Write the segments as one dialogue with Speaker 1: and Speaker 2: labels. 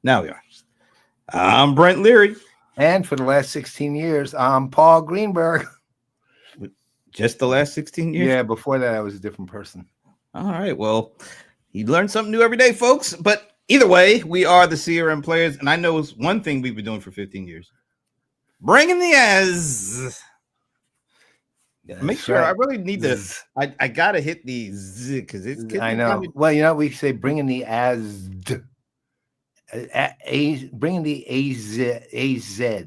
Speaker 1: Now
Speaker 2: we are. I'm Brent Leary.
Speaker 1: And for the last 16 years, I'm Paul Greenberg.
Speaker 2: Just the last 16 years?
Speaker 1: Yeah, before that, I was a different person.
Speaker 2: All right. Well, you learn something new every day, folks. But either way, we are the CRM Playaz. And I know it's one thing we've been doing for 15 years. Bringing the as. Make sure I really need to. I got to hit the z because it's.
Speaker 1: I know. Well, we say bringing the as. Bringing the AZ.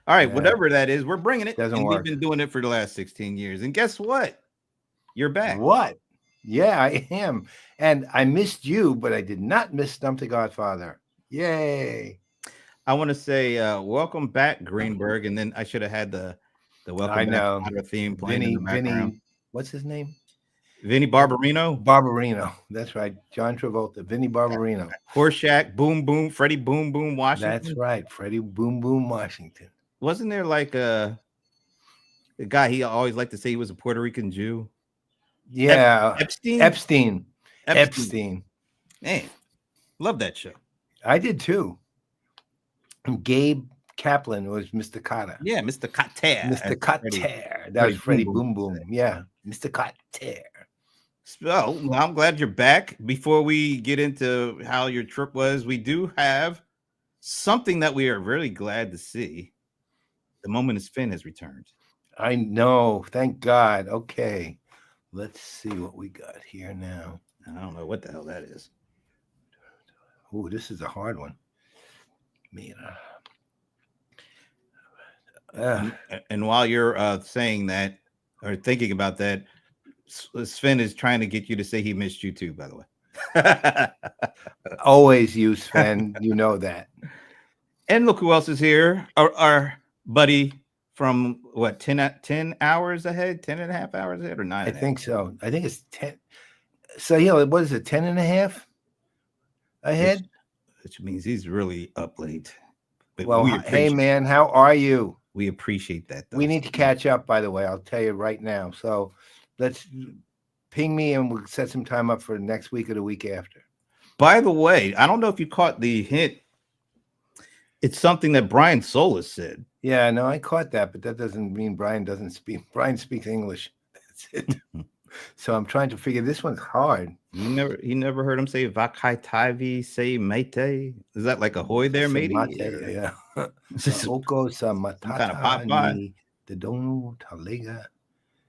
Speaker 2: All right, whatever that is, we're bringing it.
Speaker 1: Doesn't work.
Speaker 2: We've been doing it for the last 16 years. And guess what? You're back.
Speaker 1: What? Yeah, I am. And I missed you, but I did not miss Stump the Godfather. Yay.
Speaker 2: I want to say welcome back, Greenberg. And then I should have had the welcome back theme playing in the background.
Speaker 1: What's his name?
Speaker 2: Vinny Barbarino.
Speaker 1: Barbarino. That's right. John Travolta. Vinny Barbarino.
Speaker 2: Horseshack, Boom Boom, Freddie Boom Boom Washington.
Speaker 1: That's right. Freddie Boom Boom Washington.
Speaker 2: Wasn't there like a guy he always liked to say he was a Puerto Rican Jew?
Speaker 1: Yeah.
Speaker 2: Epstein.
Speaker 1: Man,
Speaker 2: love that show.
Speaker 1: I did too. And Gabe Kaplan was Mr. Cotter.
Speaker 2: Yeah, Mr. Cotter.
Speaker 1: Mr. Cotter. That was Freddie Boom Boom. Yeah, Mr. Cotter.
Speaker 2: So I'm glad you're back. Before we get into how your trip was, we do have something that we are really glad to see. The moment is Finn has returned.
Speaker 1: I know. Thank God. Okay. Let's see what we got here now.
Speaker 2: I don't know what the hell that is.
Speaker 1: Oh, this is a hard one.
Speaker 2: And while you're saying that or thinking about that, Sven is trying to get you to say he missed you too, by the way.
Speaker 1: Always you, Sven. You know that.
Speaker 2: And look who else is here. Our buddy from what, 10 hours ahead, 10 and a half hours ahead, or 9?
Speaker 1: I think so. I think it's 10. So, yeah, what is it, 10 and a half ahead?
Speaker 2: Which means he's really up late. But
Speaker 1: well, hey, man, how are you?
Speaker 2: We appreciate that, though.
Speaker 1: We need to catch up, by the way. I'll tell you right now. So let's ping me and we'll set some time up for next week or the week after.
Speaker 2: By the way, I don't know if you caught the hint. It's something that Brian Solis said.
Speaker 1: Yeah, no, I caught that, but that doesn't mean Brian doesn't speak. Brian speaks English. That's it. So I'm trying to figure this one's hard.
Speaker 2: You never heard him say "Vakai Taivi say mate"? Is that like ahoy there, matey?
Speaker 1: Yeah. Oko sa matata the dono talega.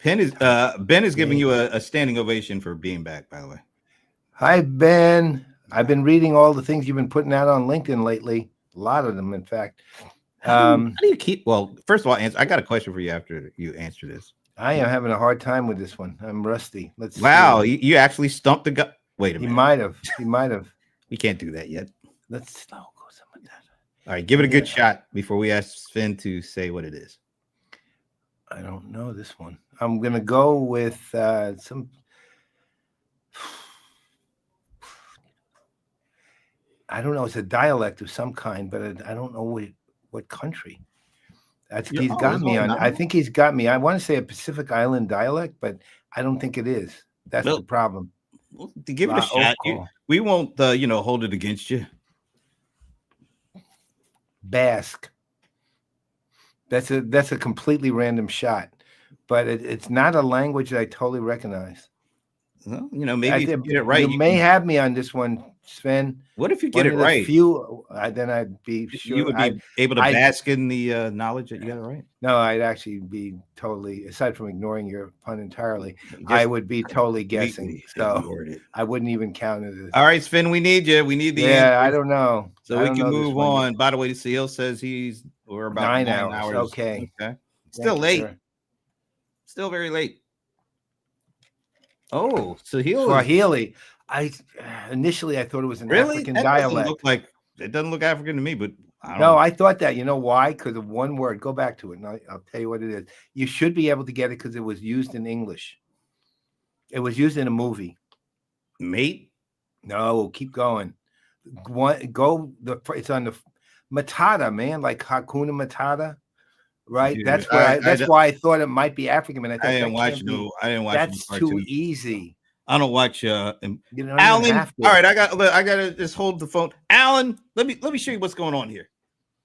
Speaker 2: Ben is giving you a standing ovation for being back, by the way.
Speaker 1: Hi, Ben. I've been reading all the things you've been putting out on LinkedIn lately. A lot of them, in fact.
Speaker 2: How do you keep? Well, first of all, I got a question for you after you answer this.
Speaker 1: I am having a hard time with this one. I'm rusty.
Speaker 2: Wow, you actually stumped the guy. Wait a minute.
Speaker 1: He might have.
Speaker 2: We can't do that yet.
Speaker 1: Let's go some of that.
Speaker 2: All right, give it a good shot before we ask Sven to say what it is.
Speaker 1: I don't know this one. I'm gonna go with some. I don't know. It's a dialect of some kind, but I don't know what country. I think he's got me on. I think he's got me. I want to say a Pacific Island dialect, but I don't think it is. That's the problem.
Speaker 2: Well, to give it a shot, we won't, hold it against you.
Speaker 1: Basque. That's a completely random shot, but it's not a language that I totally recognize.
Speaker 2: Well, maybe if you get it right.
Speaker 1: You may have me on this one, Sven.
Speaker 2: What if you get it right?
Speaker 1: Then I'd be sure
Speaker 2: you would be able to bask in the knowledge that you got it right.
Speaker 1: No, I'd actually be totally, aside from ignoring your pun entirely, I would be totally guessing. So I wouldn't even count it as.
Speaker 2: All right, Sven, we need you. We need the
Speaker 1: answers. I don't know.
Speaker 2: So we can move on. By the way, Seal says we're about 9 hours.
Speaker 1: Okay.
Speaker 2: Still late. Sure. Still very late. Oh,
Speaker 1: Swahili. Initially I thought it was an African dialect.
Speaker 2: It doesn't look African to me, but
Speaker 1: I thought that. You know why? Because of one word. Go back to it, and I'll tell you what it is. You should be able to get it because it was used in English. It was used in a movie.
Speaker 2: Mate?
Speaker 1: No, keep going. It's on the Matata, man, like Hakuna Matata. Right,
Speaker 2: Dude,
Speaker 1: that's why I thought it might be African. And I didn't watch.
Speaker 2: I didn't watch.
Speaker 1: That's too easy.
Speaker 2: I don't watch
Speaker 1: You don't even
Speaker 2: Alan.
Speaker 1: have to.
Speaker 2: All right, I gotta just hold the phone. Alan, let me show you what's going on here.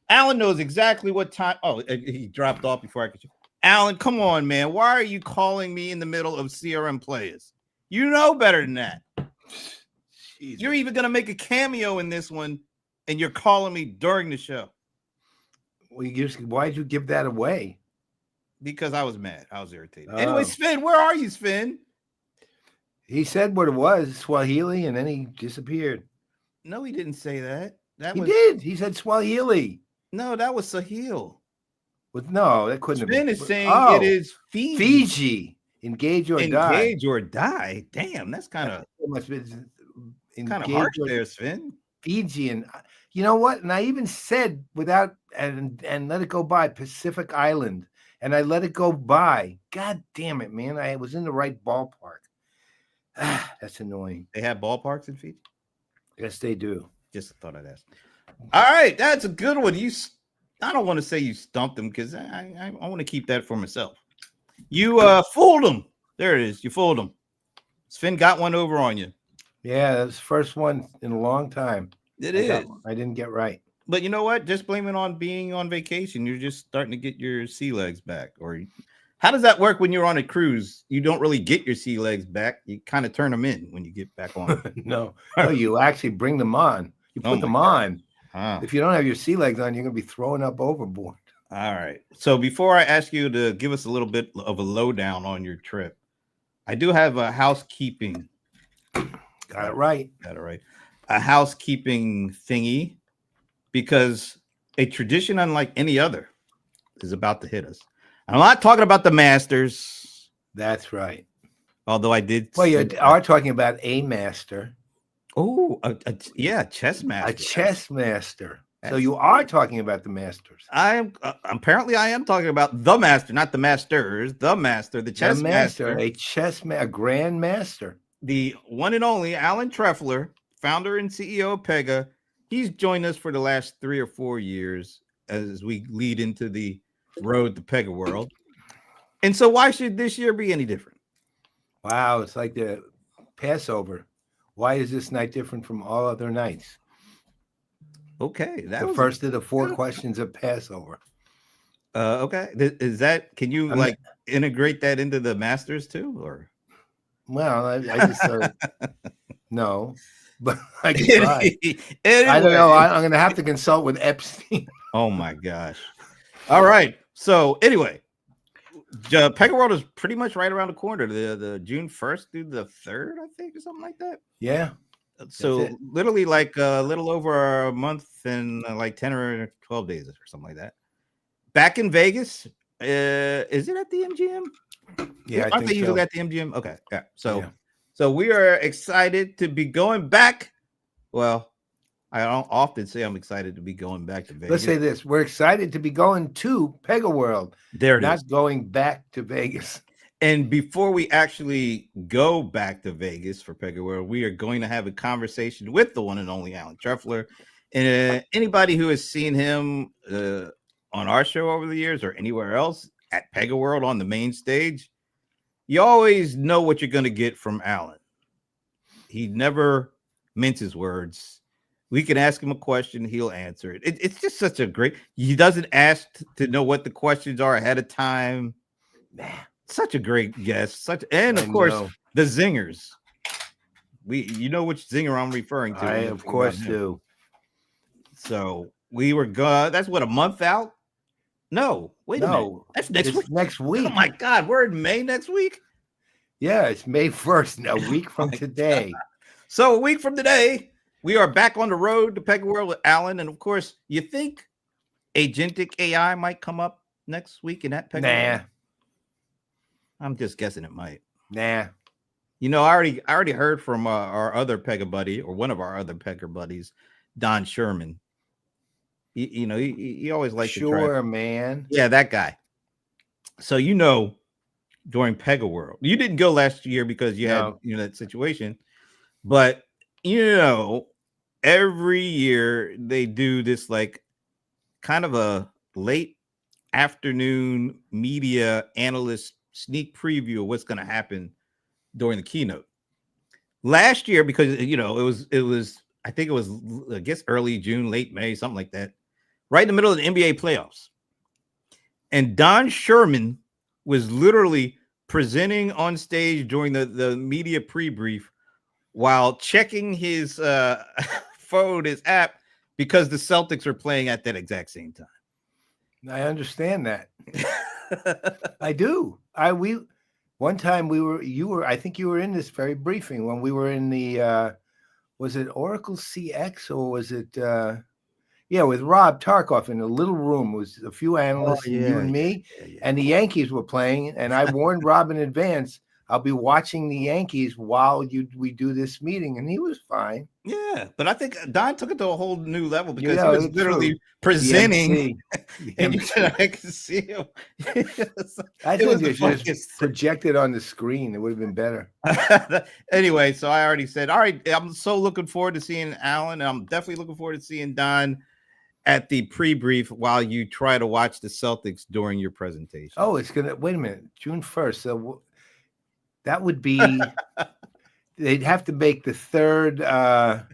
Speaker 2: Alan knows exactly what time. Oh, he dropped off before I could. Alan, come on, man. Why are you calling me in the middle of CRM Playaz? You know better than that. Jesus. You're even gonna make a cameo in this one, and you're calling me during the show.
Speaker 1: Well, why'd you give that away?
Speaker 2: Because I was mad. I was irritated. Oh. Anyway, Sven, where are you, Sven?
Speaker 1: He said what it was, Swahili, and then he disappeared.
Speaker 2: No, he didn't say that.
Speaker 1: He did. He said Swahili.
Speaker 2: No, that was Sahil.
Speaker 1: No, that couldn't have been.
Speaker 2: Sven is saying it is Fiji.
Speaker 1: Fiji. Engage or die.
Speaker 2: Engage or die. Damn, that's kind of harsh there, Sven.
Speaker 1: Fiji, and you know what? And I even said without and let it go by Pacific Island, and I let it go by. God damn it, man! I was in the right ballpark. That's annoying.
Speaker 2: They have ballparks in Fiji?
Speaker 1: Yes, they do.
Speaker 2: Just thought I'd ask. All right, that's a good one. I don't want to say you stumped them because I want to keep that for myself. You fooled them. There it is. You fooled them. Sven got one over on you.
Speaker 1: Yeah, that's the first one in a long time. I didn't get right.
Speaker 2: But you know what? Just blame it on being on vacation. You're just starting to get your sea legs back. Or how does that work when you're on a cruise? You don't really get your sea legs back. You kind of turn them in when you get back on.
Speaker 1: No, you actually bring them on. You put them on. If you don't have your sea legs on, you're going to be throwing up overboard.
Speaker 2: All right. So before I ask you to give us a little bit of a lowdown on your trip, I do have a housekeeping.
Speaker 1: Got it right.
Speaker 2: A housekeeping thingy, because a tradition unlike any other is about to hit us. I'm not talking about the Masters.
Speaker 1: That's right.
Speaker 2: Although I did.
Speaker 1: Well, you are talking about a master.
Speaker 2: Oh, chess master.
Speaker 1: A chess master. So you are talking about the Masters.
Speaker 2: I am talking about the master, not the Masters. The master, the chess master,
Speaker 1: a grand master.
Speaker 2: The one and only Alan Trefler, founder and CEO of Pega. He's joined us for the last 3 or 4 years as we lead into the road to Pega World. And so why should this year be any different?
Speaker 1: Wow, it's like the Passover. Why is this night different from all other nights?
Speaker 2: Okay,
Speaker 1: the first of the 4 questions of Passover.
Speaker 2: Okay, is that? Can you integrate that into the Masters too, or?
Speaker 1: Well, I just no, but I can try.
Speaker 2: Anyway.
Speaker 1: I don't know. I'm going to have to consult with Epstein.
Speaker 2: Oh my gosh! All right. So anyway, Pega World is pretty much right around the corner. The June 1st through the 3rd, I think, or something like that.
Speaker 1: Yeah.
Speaker 2: So literally like a little over a month and like 10 or 12 days or something like that. Back in Vegas, is it at the MGM?
Speaker 1: Yeah,
Speaker 2: aren't they usually at the MGM? Okay, yeah. So we are excited to be going back. Well, I don't often say I'm excited to be going back to Vegas.
Speaker 1: Let's say this: we're excited to be going to Pega World. Not going back to Vegas.
Speaker 2: And before we actually go back to Vegas for Pega World, we are going to have a conversation with the one and only Alan Trefler. And anybody who has seen him on our show over the years or anywhere else at Pega World on the main stage, you always know what you're going to get from Alan. He never minces words. We can ask him a question, he'll answer it. It's just such a great. He doesn't ask to know what the questions are ahead of time. Such a great guest. And of course, the zingers. You know which zinger I'm referring to.
Speaker 1: I of course do.
Speaker 2: So we were that's what, a month out? No, wait a minute. That's next week.
Speaker 1: Next week.
Speaker 2: Oh my God, we're in May next week.
Speaker 1: Yeah, it's May 1st. A week from today.
Speaker 2: God. So a week from today, we are back on the road to Pega World with Alan. And of course, you think agentic AI might come up next week in that Pega World? I'm just guessing it might.
Speaker 1: Nah.
Speaker 2: You know, I already heard from our other Pega buddy, or one of our other Pega buddies, Don Sherman. He always likes to try.
Speaker 1: Sure, man.
Speaker 2: Yeah, that guy. So during Pega World, you didn't go last year because you had that situation, but every year they do this like kind of a late afternoon media analyst sneak preview of what's going to happen during the keynote. last year, because it was I think it was, I guess, early June, late May, something like that, right in the middle of the NBA playoffs. And Don Sherman was literally presenting on stage during the media pre-brief while checking his phone, his app, because the Celtics are playing at that exact same time.
Speaker 1: I understand that. I do. One time I think you were in this very briefing when we were in the was it Oracle CX or was it with Rob Tarkoff in a little room. It was a few analysts, you and me, and the Yankees were playing. And I warned Rob in advance, I'll be watching the Yankees while we do this meeting, and he was fine.
Speaker 2: Yeah, but I think Don took it to a whole new level because he was literally presenting, and I can see him.
Speaker 1: I think you should just project it on the screen. It would have been better.
Speaker 2: Anyway, so I already said, all right, I'm so looking forward to seeing Alan, and I'm definitely looking forward to seeing Don at the pre-brief while you try to watch the Celtics during your presentation.
Speaker 1: Oh, it's gonna wait a minute, June 1st. So that would be they'd have to make the third that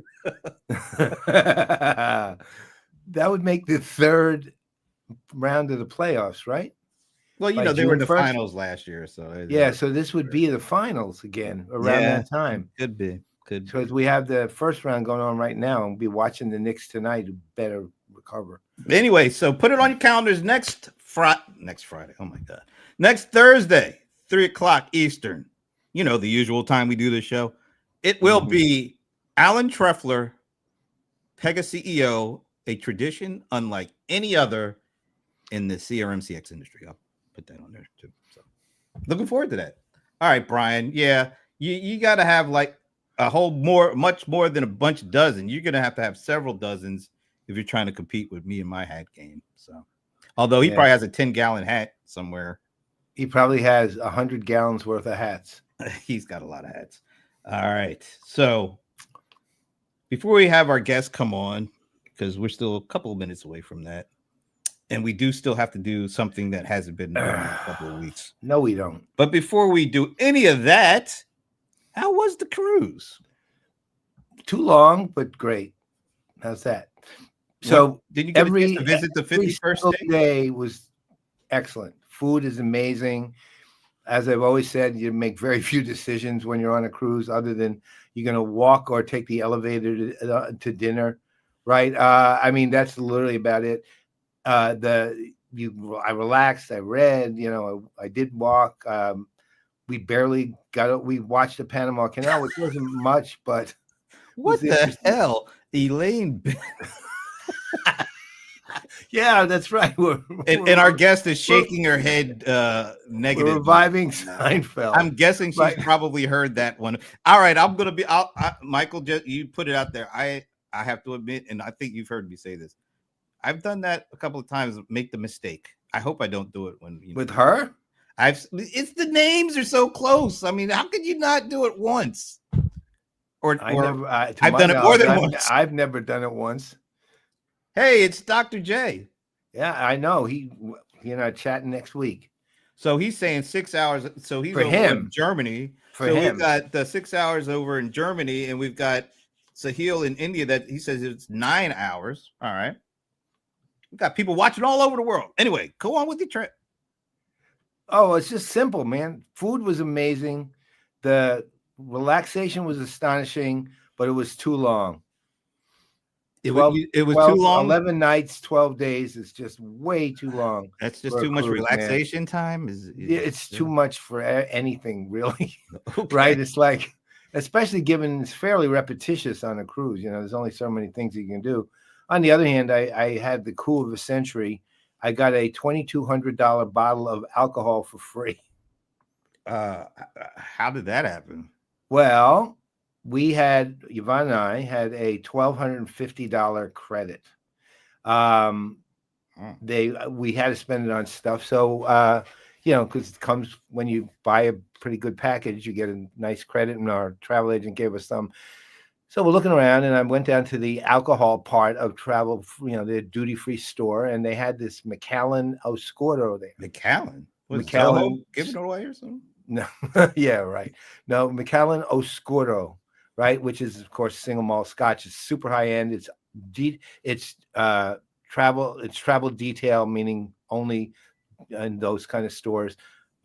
Speaker 1: would make the third round of the playoffs, right?
Speaker 2: Well, they were in the finals last year, so
Speaker 1: so this would be the finals again around that time.
Speaker 2: Could be.
Speaker 1: Because we have the first round going on right now, and we'll be watching the Knicks tonight who better recover.
Speaker 2: Anyway, so put it on your calendars next Friday. Oh my God. Next Thursday, 3:00 Eastern. The usual time we do this show. It will be Alan Trefler, Pega CEO, a tradition unlike any other in the CRM CX industry. I'll put that on there too. So looking forward to that. All right, Brian. Yeah, you got to have like a whole much more than a bunch of dozen. You're gonna have to have several dozens if you're trying to compete with me in my hat game. So, although he probably has a 10-gallon hat somewhere,
Speaker 1: he probably has 100 gallons worth of hats.
Speaker 2: He's got a lot of hats. All right. So, before we have our guests come on, because we're still a couple of minutes away from that, and we do still have to do something that hasn't been done in a couple of weeks.
Speaker 1: No, we don't.
Speaker 2: But before we do any of that, how was the cruise?
Speaker 1: Too long, but great. How's that? So
Speaker 2: did you get a chance to visit the 51st
Speaker 1: day? Was excellent. Food is amazing. As I've always said, you make very few decisions when you're on a cruise, other than you're going to walk or take the elevator to dinner, right? I mean, that's literally about it. I relaxed. I read. I did walk. We barely got it. We watched the Panama Canal, which wasn't much, but
Speaker 2: what the hell, Elaine?
Speaker 1: Yeah, that's right.
Speaker 2: And our guest is shaking her head negative.
Speaker 1: We're reviving Seinfeld.
Speaker 2: I'm guessing she's probably heard that one. All right, I'm gonna be. Michael, just you put it out there. I have to admit, and I think you've heard me say this. I've done that a couple of times. Make the mistake. I hope I don't do it when
Speaker 1: with her.
Speaker 2: It's the names are so close. I mean, how could you not do it once? I've done it more than once.
Speaker 1: I've never done it once.
Speaker 2: Hey, it's Dr. J.
Speaker 1: Yeah, I know. He and I chatting next week.
Speaker 2: So he's saying 6 hours. So he's
Speaker 1: for
Speaker 2: over
Speaker 1: him
Speaker 2: in Germany.
Speaker 1: For him,
Speaker 2: we've got the 6 hours over in Germany, and we've got Sahil in India. That he says it's 9 hours. All right. We've got people watching all over the world. Anyway, go on with your trip.
Speaker 1: Oh, it's just simple, man. Food was amazing. The relaxation was astonishing, but it was too long.
Speaker 2: It was too long.
Speaker 1: 11 nights, 12 days is just way too long.
Speaker 2: That's just too much relaxation time.
Speaker 1: It's too much for anything, really. Okay. Right? It's like, especially given it's fairly repetitious on a cruise. There's only so many things you can do. On the other hand, I had the coup of the century. I got a $2,200 bottle of alcohol for free.
Speaker 2: How did that happen?
Speaker 1: Well, Yvonne and I had a $1,250 credit. We had to spend it on stuff. So, because it comes when you buy a pretty good package, you get a nice credit, and our travel agent gave us some. So we're looking around, and I went down to the alcohol part of travel, the duty-free store, and they had this Macallan Oscuro there.
Speaker 2: Macallan?
Speaker 1: Macallan
Speaker 2: giving it away or something?
Speaker 1: No, yeah, right. No, Macallan Oscuro. right? Which is of course single malt Scotch. It's super high end. It's travel detail, meaning only in those kind of stores,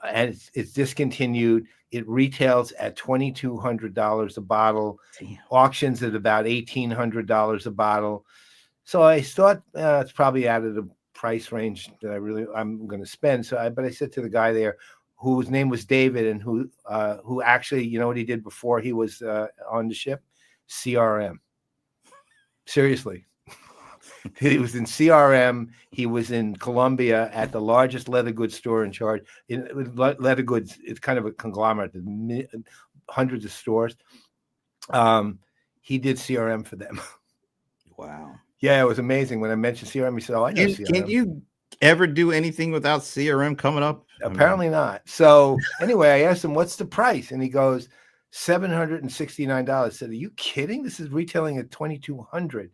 Speaker 1: and it's discontinued. It retails at $2,200 a bottle.
Speaker 2: Damn.
Speaker 1: Auctions at about $1,800 a bottle. So I thought it's probably out of the price range that I'm going to spend. But I said to the guy there, whose name was David, and who actually, you know what he did before he was on the ship? CRM. Seriously. He was in CRM. He was in Colombia at the largest leather goods store in charge. Leather goods, it's kind of a conglomerate, hundreds of stores. He did CRM for them.
Speaker 2: Wow.
Speaker 1: Yeah, it was amazing. When I mentioned CRM, he said, "Oh, I know CRM."
Speaker 2: Can you ever do anything without CRM coming up?
Speaker 1: Apparently not. So anyway, I asked him, "What's the price?" And he goes, $769. I said, "Are you kidding? This is retailing at $2,200."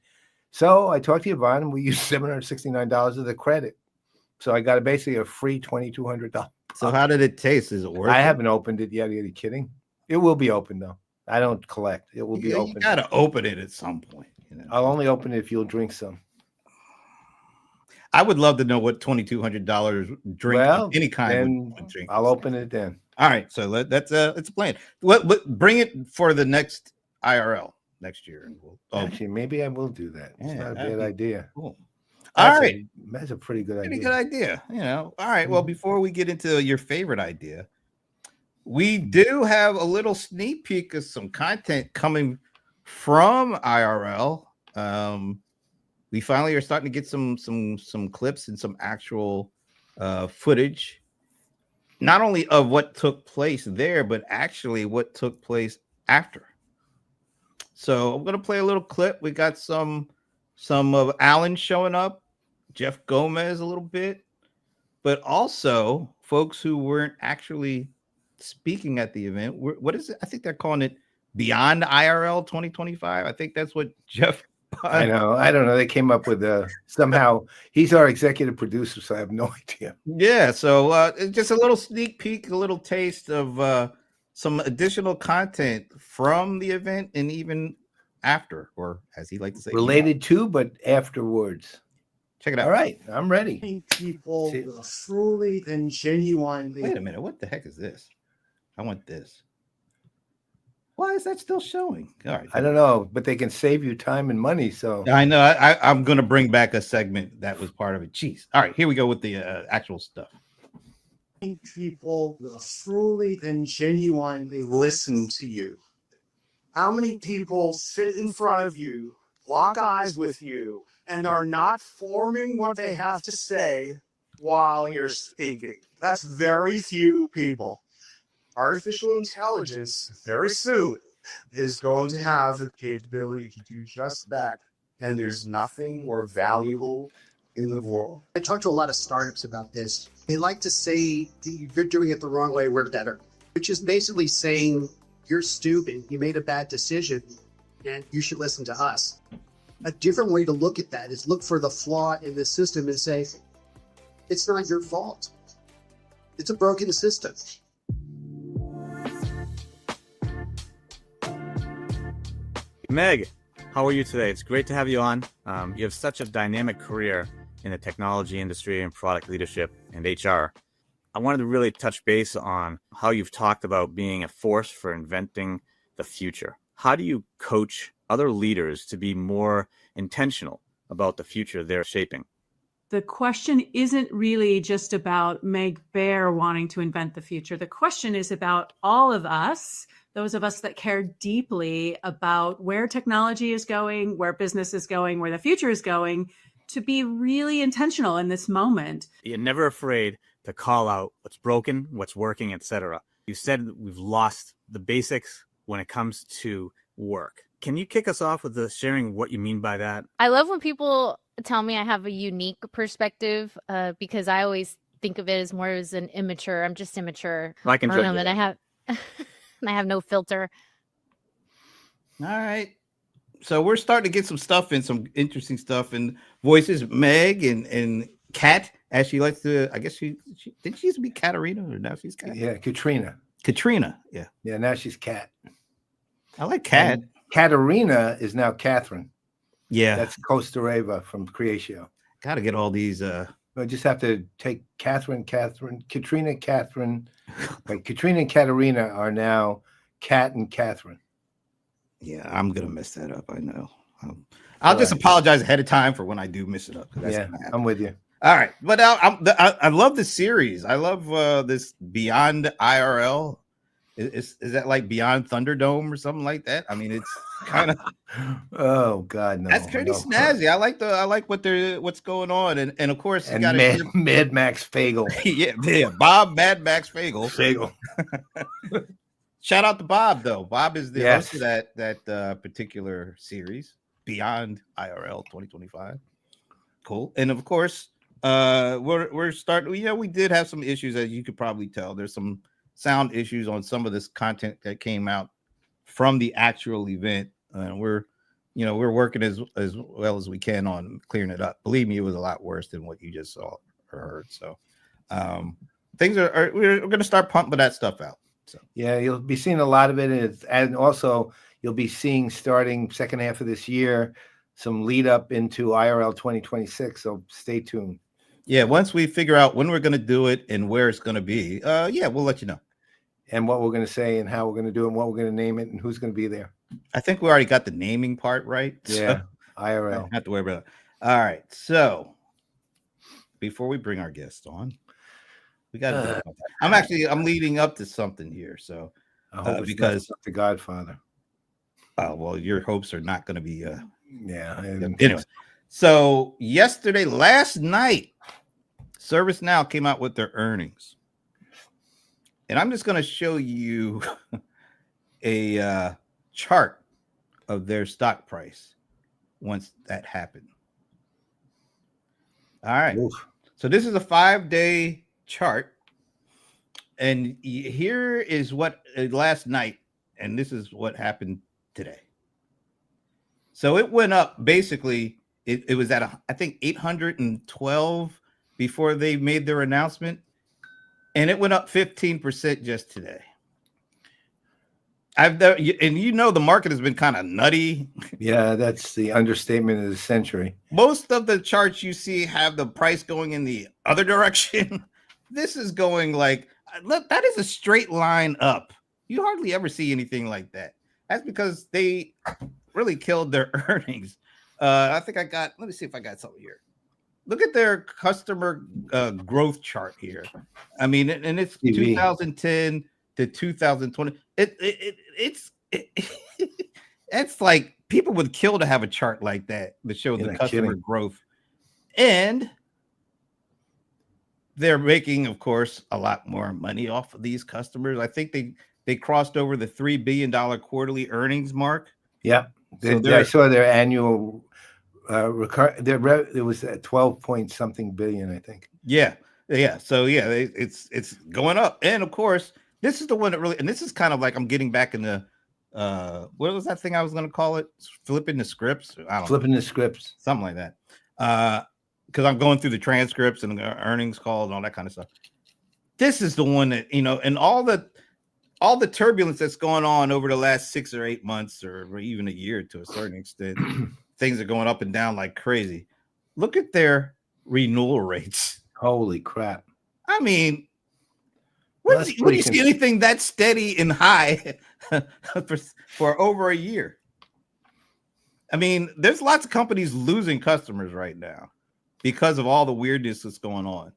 Speaker 1: So I talked to Yvonne, and we used $769 of the credit. So I got basically a free $2,200.
Speaker 2: So how did it taste? Is it worth it?
Speaker 1: I haven't opened it yet. Are you kidding? It will be open though. I don't collect. It will be open.
Speaker 2: You got to open it at some point. You know?
Speaker 1: I'll only open it if you'll drink some.
Speaker 2: I would love to know what $2,200 drink of any kind would drink.
Speaker 1: I'll open it then.
Speaker 2: All right, so it's a plan. Bring it for the next IRL next year.
Speaker 1: Actually, maybe I will do that. It's not a bad idea.
Speaker 2: Cool.
Speaker 1: That's a pretty good idea.
Speaker 2: Pretty good idea. You know. All right. Well, before we get into your favorite idea, we do have a little sneak peek of some content coming from IRL. We finally are starting to get some clips and some actual footage, not only of what took place there, but actually what took place after. So I'm gonna play a little clip. We got some of Alan showing up, Jeff Gomez a little bit, but also folks who weren't actually speaking at the event. What is it? I think they're calling it Beyond IRL 2025. I think that's what Jeff.
Speaker 1: I know. I don't know. They came up with somehow. He's our executive producer, so I have no idea.
Speaker 2: Yeah. So just a little sneak peek, a little taste of some additional content from the event, and even after, or as he likes to say,
Speaker 1: related to, but afterwards.
Speaker 2: Check it out.
Speaker 1: All right, I'm ready.
Speaker 3: People truly and genuinely.
Speaker 2: Wait a minute. What the heck is this? I want this. Why is that still showing? All right.
Speaker 1: I don't know, but they can save you time and money. So
Speaker 2: I know. I'm going to bring back a segment that was part of it. Jeez. All right. Here we go with the actual stuff.
Speaker 3: People will truly and genuinely listen to you. How many people sit in front of you, lock eyes with you, and are not forming what they have to say while you're speaking? That's very few people. Artificial intelligence very soon is going to have the capability to do just that. And there's nothing more valuable in the world.
Speaker 4: I talk to a lot of startups about this. They like to say, you're doing it the wrong way, we're better, which is basically saying, you're stupid, you made a bad decision, and you should listen to us. A different way to look at that is look for the flaw in the system and say, it's not your fault. It's a broken system.
Speaker 5: Meg, how are you today? It's great to have you on. You have such a dynamic career in the technology industry and product leadership and HR. I wanted to really touch base on how you've talked about being a force for inventing the future. How do you coach other leaders to be more intentional about the future they're shaping?
Speaker 6: The question isn't really just about Meg Bear wanting to invent the future. The question is about all of us, those of us that care deeply about where technology is going, where business is going, where the future is going, to be really intentional in this moment.
Speaker 5: You're never afraid to call out what's broken, what's working, etc. You said we've lost the basics when it comes to work. Can you kick us off with sharing what you mean by that?
Speaker 7: I love when people tell me I have a unique perspective because I always think of it as more as an immature. I'm just immature.
Speaker 5: I can judge
Speaker 7: and I have and I have no filter.
Speaker 2: All right. So we're starting to get some stuff in, some interesting stuff and voices. Meg and Kat, as she likes to, I guess she did she used to be Katarina, or now she's Kat?
Speaker 1: Yeah, Katrina.
Speaker 2: Katrina, yeah.
Speaker 1: Yeah, now she's Kat.
Speaker 2: I like Cat.
Speaker 1: And Katerina is now Catherine.
Speaker 2: Yeah,
Speaker 1: That's Costa Rica from Creatio.
Speaker 2: got to get all these.
Speaker 1: I just have to take Katrina, Catherine. Like Katrina and Katerina are now Kat and Catherine.
Speaker 2: Yeah, I'm gonna mess that up. I know. I'll just apologize ahead of time for when I do mess it up.
Speaker 1: Yeah, I'm with you.
Speaker 2: All right, but I love the series. I love this Beyond IRL. Is that like Beyond Thunderdome or something like that? I mean, it's kind of.
Speaker 1: Oh God, no.
Speaker 2: That's pretty snazzy. I like what's going on, and of course,
Speaker 1: and Mad Max Fagel.
Speaker 2: yeah, Bob Mad Max Fagel.
Speaker 1: Fagel.
Speaker 2: Shout out to Bob though. Bob is the host of that particular series, Beyond IRL 2025. Cool, and of course, we're starting. You know, we did have some issues, as you could probably tell. There's some sound issues on some of this content that came out from the actual event, and we're working as well as we can on clearing it up. Believe me, it was a lot worse than what you just saw or heard. So things we're going to start pumping that stuff out. So
Speaker 1: yeah, you'll be seeing a lot of it, and also you'll be seeing starting second half of this year some lead up into IRL 2026. So stay tuned.
Speaker 2: Yeah, once we figure out when we're going to do it and where it's going to be, we'll let you know.
Speaker 1: And what we're going to say and how we're going to do it and what we're going to name it and who's going to be there.
Speaker 2: I think we already got the naming part right.
Speaker 1: Yeah,
Speaker 2: so
Speaker 1: IRL.
Speaker 2: Don't have to worry about it. All right. So before we bring our guest on, we got to I'm leading up to something here. So
Speaker 1: I hope
Speaker 2: because
Speaker 1: Stump the Godfather.
Speaker 2: Well, your hopes are not going to be
Speaker 1: anyway.
Speaker 2: So last night, ServiceNow came out with their earnings. And I'm just going to show you a chart of their stock price once that happened. All right. Oof. So this is a 5-day chart. And here is what last night, and this is what happened today. So it went up basically. It was at, I think, 812 before they made their announcement. And it went up 15% just today. The market has been kind of nutty.
Speaker 1: Yeah, that's the understatement of the century.
Speaker 2: Most of the charts you see have the price going in the other direction. This is going like, look, that is a straight line up. You hardly ever see anything like that. That's because they really killed their earnings. I think let me see if I got something here. Look at their customer growth chart here. I mean, and it's TV. 2010 to 2020. It's like people would kill to have a chart like that that shows the customer growth. And they're making, of course, a lot more money off of these customers. I think they crossed over the $3 billion quarterly earnings mark.
Speaker 1: Yeah, I saw their annual. It was at 12 point something billion, I think.
Speaker 2: Yeah. So it's going up, and of course, this is the one that really, and this is kind of like I'm getting back in the what was that thing I was going to call it? Flipping the scripts.
Speaker 1: The scripts,
Speaker 2: something like that. Because I'm going through the transcripts and the earnings calls and all that kind of stuff. This is the one that and all the turbulence that's going on over the last 6 or 8 months, or even a year to a certain extent. Things are going up and down like crazy. Look at their renewal rates.
Speaker 1: Holy crap.
Speaker 2: I mean, when do you see anything that steady and high for over a year? I mean, there's lots of companies losing customers right now because of all the weirdness that's going on.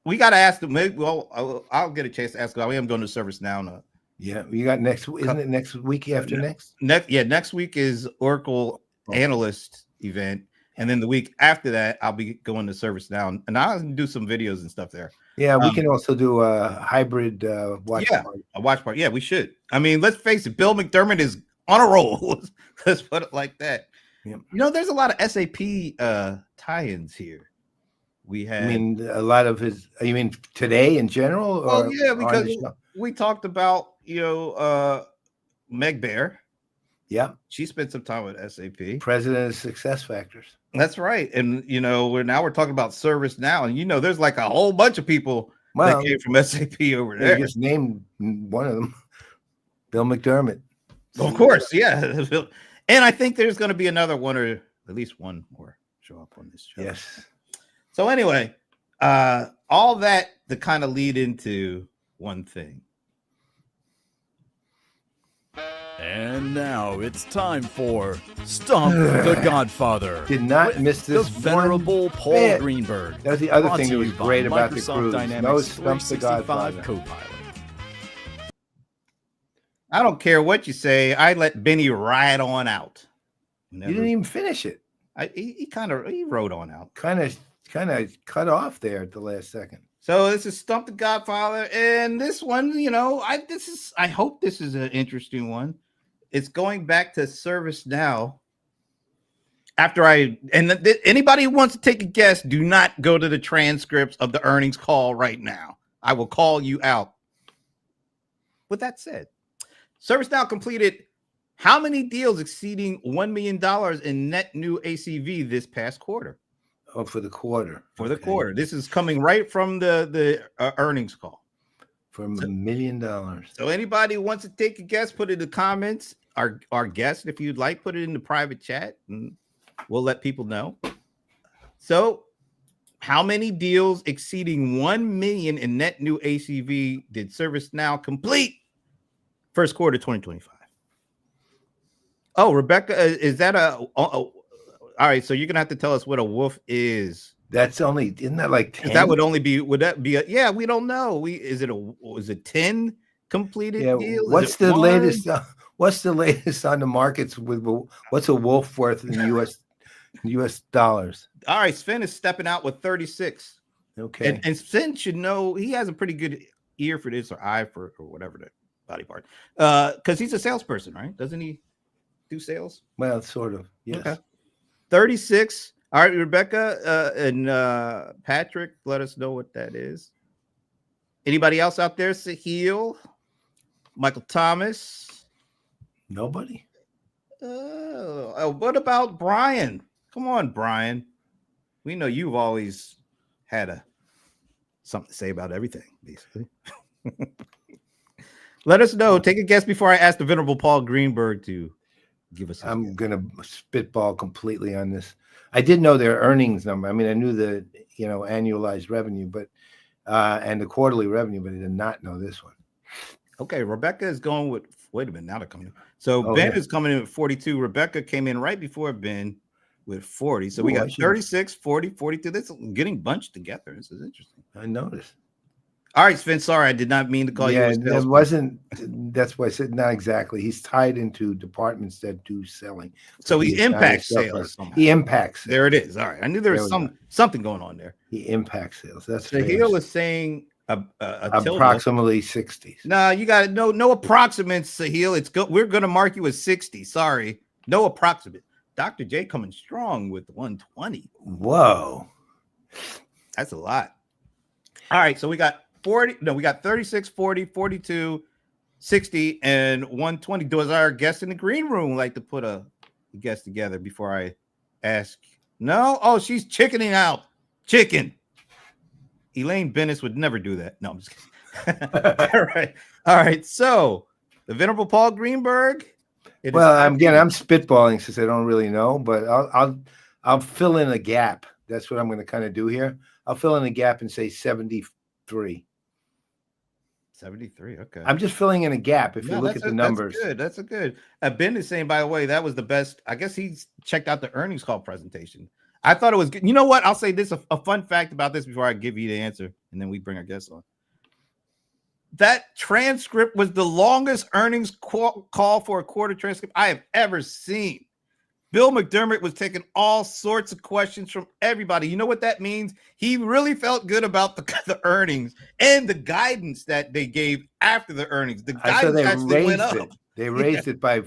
Speaker 2: We got to ask them. Well, I'll get a chance to ask. I am going to ServiceNow now.
Speaker 1: Yeah, you got next. Isn't it next week after next?
Speaker 2: Next week is Oracle Analyst event, and then the week after that, I'll be going to ServiceNow, and I'll do some videos and stuff there.
Speaker 1: Yeah, we can also do a hybrid watch party.
Speaker 2: A watch party. Yeah, we should. I mean, let's face it, Bill McDermott is on a roll. Let's put it like that. Yeah. There's a lot of SAP tie-ins here. We had.
Speaker 1: I mean, a lot of his. You mean today in general?
Speaker 2: Well, yeah, because we talked about Meg Bear.
Speaker 1: Yeah,
Speaker 2: she spent some time with SAP.
Speaker 1: President of Success Factors.
Speaker 2: That's right, and we're talking about ServiceNow, and there's like a whole bunch of people that came from SAP over there.
Speaker 1: You just named one of them. Bill McDermott.
Speaker 2: Of course, yeah. And I think there's going to be another one or at least one more show up on this show.
Speaker 1: Yes.
Speaker 2: So anyway, all that to kind of lead into one thing.
Speaker 8: And now it's time for Stump the Godfather.
Speaker 1: Did not miss this
Speaker 8: The Venerable Paul
Speaker 1: bit.
Speaker 8: Greenberg.
Speaker 1: That was the other
Speaker 8: Brought
Speaker 1: thing
Speaker 8: to
Speaker 1: that was
Speaker 8: you by
Speaker 1: great about the
Speaker 8: Microsoft
Speaker 1: cruise.
Speaker 8: Dynamics
Speaker 1: No Stump the
Speaker 8: 365
Speaker 1: Godfather.
Speaker 8: Copilot.
Speaker 2: I don't care what you say. I let Benny ride on out.
Speaker 1: You didn't even finish it.
Speaker 2: He rode on out.
Speaker 1: Kind of cut off there at the last second.
Speaker 2: So this is Stump the Godfather, and this one, I hope this is an interesting one. It's going back to ServiceNow. Anybody who wants to take a guess, do not go to the transcripts of the earnings call right now. I will call you out. With that said, ServiceNow completed how many deals exceeding $1 million in net new ACV this past quarter?
Speaker 1: Oh, for the quarter.
Speaker 2: For the quarter. This is coming right from the earnings call.
Speaker 1: From $1 million.
Speaker 2: So anybody who wants to take a guess, put it in the comments. Our guest, if you'd like, put it in the private chat, and we'll let people know. So how many deals exceeding 1 million in net new ACV did ServiceNow complete first quarter 2025? Oh, Rebecca, is that all right, so you're gonna have to tell us what a wolf is.
Speaker 1: Isn't that like 10?
Speaker 2: That would that be we don't know. Was it 10 completed deals?
Speaker 1: What's the latest? What's the latest on the markets with what's a wolf worth in US dollars?
Speaker 2: All right, Sven is stepping out with 36.
Speaker 1: Okay.
Speaker 2: And Sven should know he has a pretty good ear for this or eye for or whatever the body part. Because he's a salesperson, right? Doesn't he do sales?
Speaker 1: Well, sort of. Yes.
Speaker 2: Okay. 36. All right, Rebecca and Patrick, let us know what that is. Anybody else out there? Sahil, Michael Thomas.
Speaker 1: Nobody.
Speaker 2: What about Brian? Come on, Brian. We know you've always had something to say about everything, basically. Let us know. Take a guess before I ask the Venerable Paul Greenberg to give us.
Speaker 1: I'm going to spitball completely on this. I did know their earnings number. I mean, I knew the annualized revenue, but and the quarterly revenue, but I did not know this one.
Speaker 2: Okay, Rebecca is going with. Wait a minute, now they're coming in. So Ben is coming in at 42. Rebecca came in right before Ben with 40. So we got 36, 40, 42. This is getting bunched together. This is interesting.
Speaker 1: I noticed.
Speaker 2: All right, Sven. Sorry, I did not mean to call you.
Speaker 1: Yeah, it wasn't. That's why I said not exactly. He's tied into departments that do selling.
Speaker 2: So he impacts sales.
Speaker 1: He impacts.
Speaker 2: There it is. All right, I knew there was something going on there.
Speaker 1: He impacts sales. That's
Speaker 2: the heel is saying
Speaker 1: approximately 60.
Speaker 2: No, you got no approximates, Sahil. We're going to mark you as 60. Sorry, no approximate. Dr. J coming strong with 120.
Speaker 1: Whoa,
Speaker 2: that's a lot. All right, so we got 40. No, we got 36, 40, 42, 60, and 120. Does our guest in the green room like to put a guest together before I ask? No. Oh, she's chickening out. Chicken. Elaine Benfield would never do that. No, I'm just kidding. All right. So the Venerable Paul Greenberg.
Speaker 1: Well, I'm spitballing since I don't really know, but I'll fill in a gap. That's what I'm going to kind of do here. I'll fill in a gap and say 73.
Speaker 2: 73. Okay.
Speaker 1: I'm just filling in a gap. If you look at the numbers,
Speaker 2: that's a good. Ben is saying, by the way, that was the best. I guess he's checked out the earnings call presentation. I thought it was good. You know what? I'll say this, a fun fact about this before I give you the answer, and then we bring our guests on. That transcript was the longest earnings call for a quarter transcript I have ever seen. Bill McDermott was taking all sorts of questions from everybody. You know what that means? He really felt good about the earnings and the guidance that they gave after the earnings. The guidance actually went up.
Speaker 1: They raised it by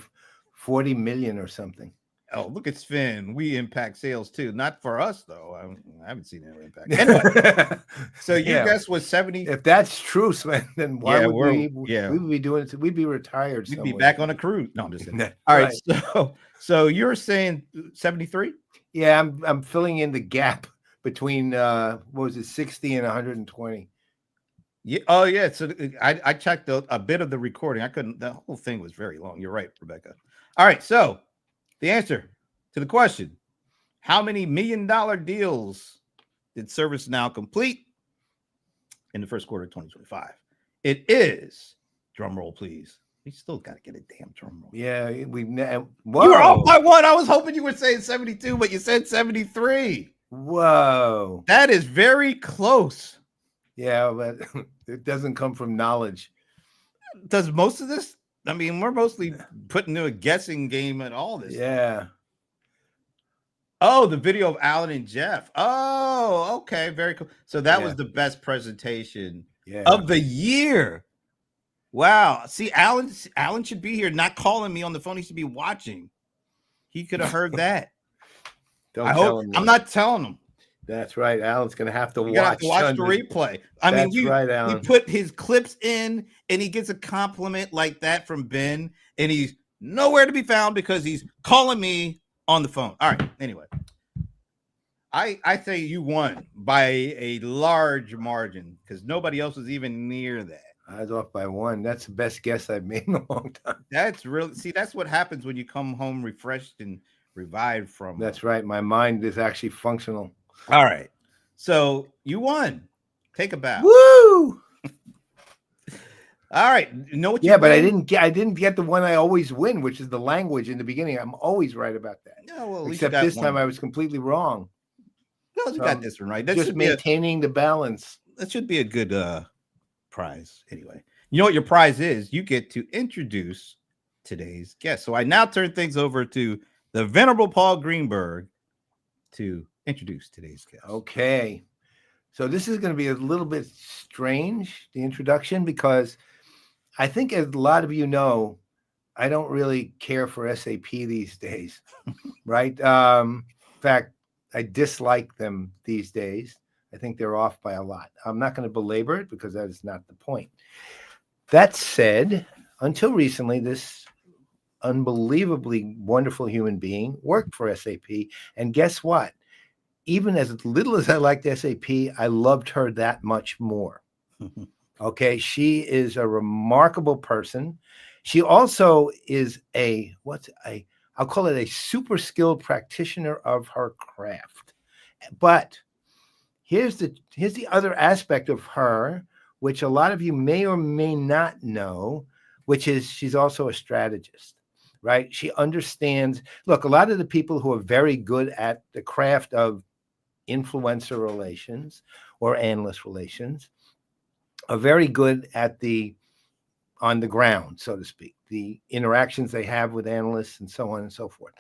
Speaker 1: 40 million or something.
Speaker 2: Oh, look at Sven. We impact sales too. Not for us, though. I haven't seen any impact. Anyway, so your guess was 70.
Speaker 1: If that's true, Sven, then why would we would be doing it? We'd be retired.
Speaker 2: We'd be back on a cruise. No, I'm just kidding. All right. So you're saying 73?
Speaker 1: Yeah, I'm filling in the gap between what was it, 60 and 120.
Speaker 2: Yeah. Oh, yeah. So I checked a bit of the recording. I couldn't. The whole thing was very long. You're right, Rebecca. All right. So the answer to the question: how many $1 million deals did ServiceNow complete in the first quarter of 2025? It is, drum roll, please. We still got to get a damn drum roll.
Speaker 1: Yeah,
Speaker 2: You were off by one. I was hoping you were saying 72, but you said 73.
Speaker 1: Whoa.
Speaker 2: That is very close.
Speaker 1: Yeah, but it doesn't come from knowledge.
Speaker 2: Does most of this? I mean, we're mostly putting into a guessing game at all this.
Speaker 1: Yeah.
Speaker 2: Oh, the video of Alan and Jeff. Oh, okay. Very cool. So that was the best presentation of the year. Wow. See, Alan should be here, not calling me on the phone. He should be watching. He could have heard that. I'm not telling him.
Speaker 1: That's right. Alan's going to have to
Speaker 2: watch the replay. We put his clips in, and he gets a compliment like that from Ben, and he's nowhere to be found because he's calling me on the phone. All right. Anyway, I say you won by a large margin because nobody else was even near that.
Speaker 1: I was off by one. That's the best guess I've made in a long time.
Speaker 2: That's what happens when you come home refreshed and revived from.
Speaker 1: That's right. My mind is actually functional.
Speaker 2: All right. So you won. Take a bow.
Speaker 1: Woo! All
Speaker 2: right. You know what?
Speaker 1: Yeah, but I didn't get the one I always win, which is the language in the beginning. I'm always right about that.
Speaker 2: No, well,
Speaker 1: except this time I was completely wrong.
Speaker 2: No, you got this one right. That
Speaker 1: just maintaining the balance.
Speaker 2: That should be a good prize. Anyway, you know what your prize is? You get to introduce today's guest. So I now turn things over to the Venerable Paul Greenberg to introduce today's guest.
Speaker 1: Okay. So this is going to be a little bit strange, the introduction, because I think as a lot of you know, I don't really care for SAP these days, right? In fact, I dislike them these days. I think they're off by a lot. I'm not going to belabor it because that is not the point. That said, until recently, this unbelievably wonderful human being worked for SAP. And guess what? Even as little as I liked SAP, I loved her that much more. Okay. She is a remarkable person. She also is I'll call it a super skilled practitioner of her craft. But here's the other aspect of her, which a lot of you may or may not know, which is she's also a strategist, right? She understands, look, a lot of the people who are very good at the craft of influencer relations or analyst relations are very good at on the ground, so to speak, the interactions they have with analysts and so on and so forth.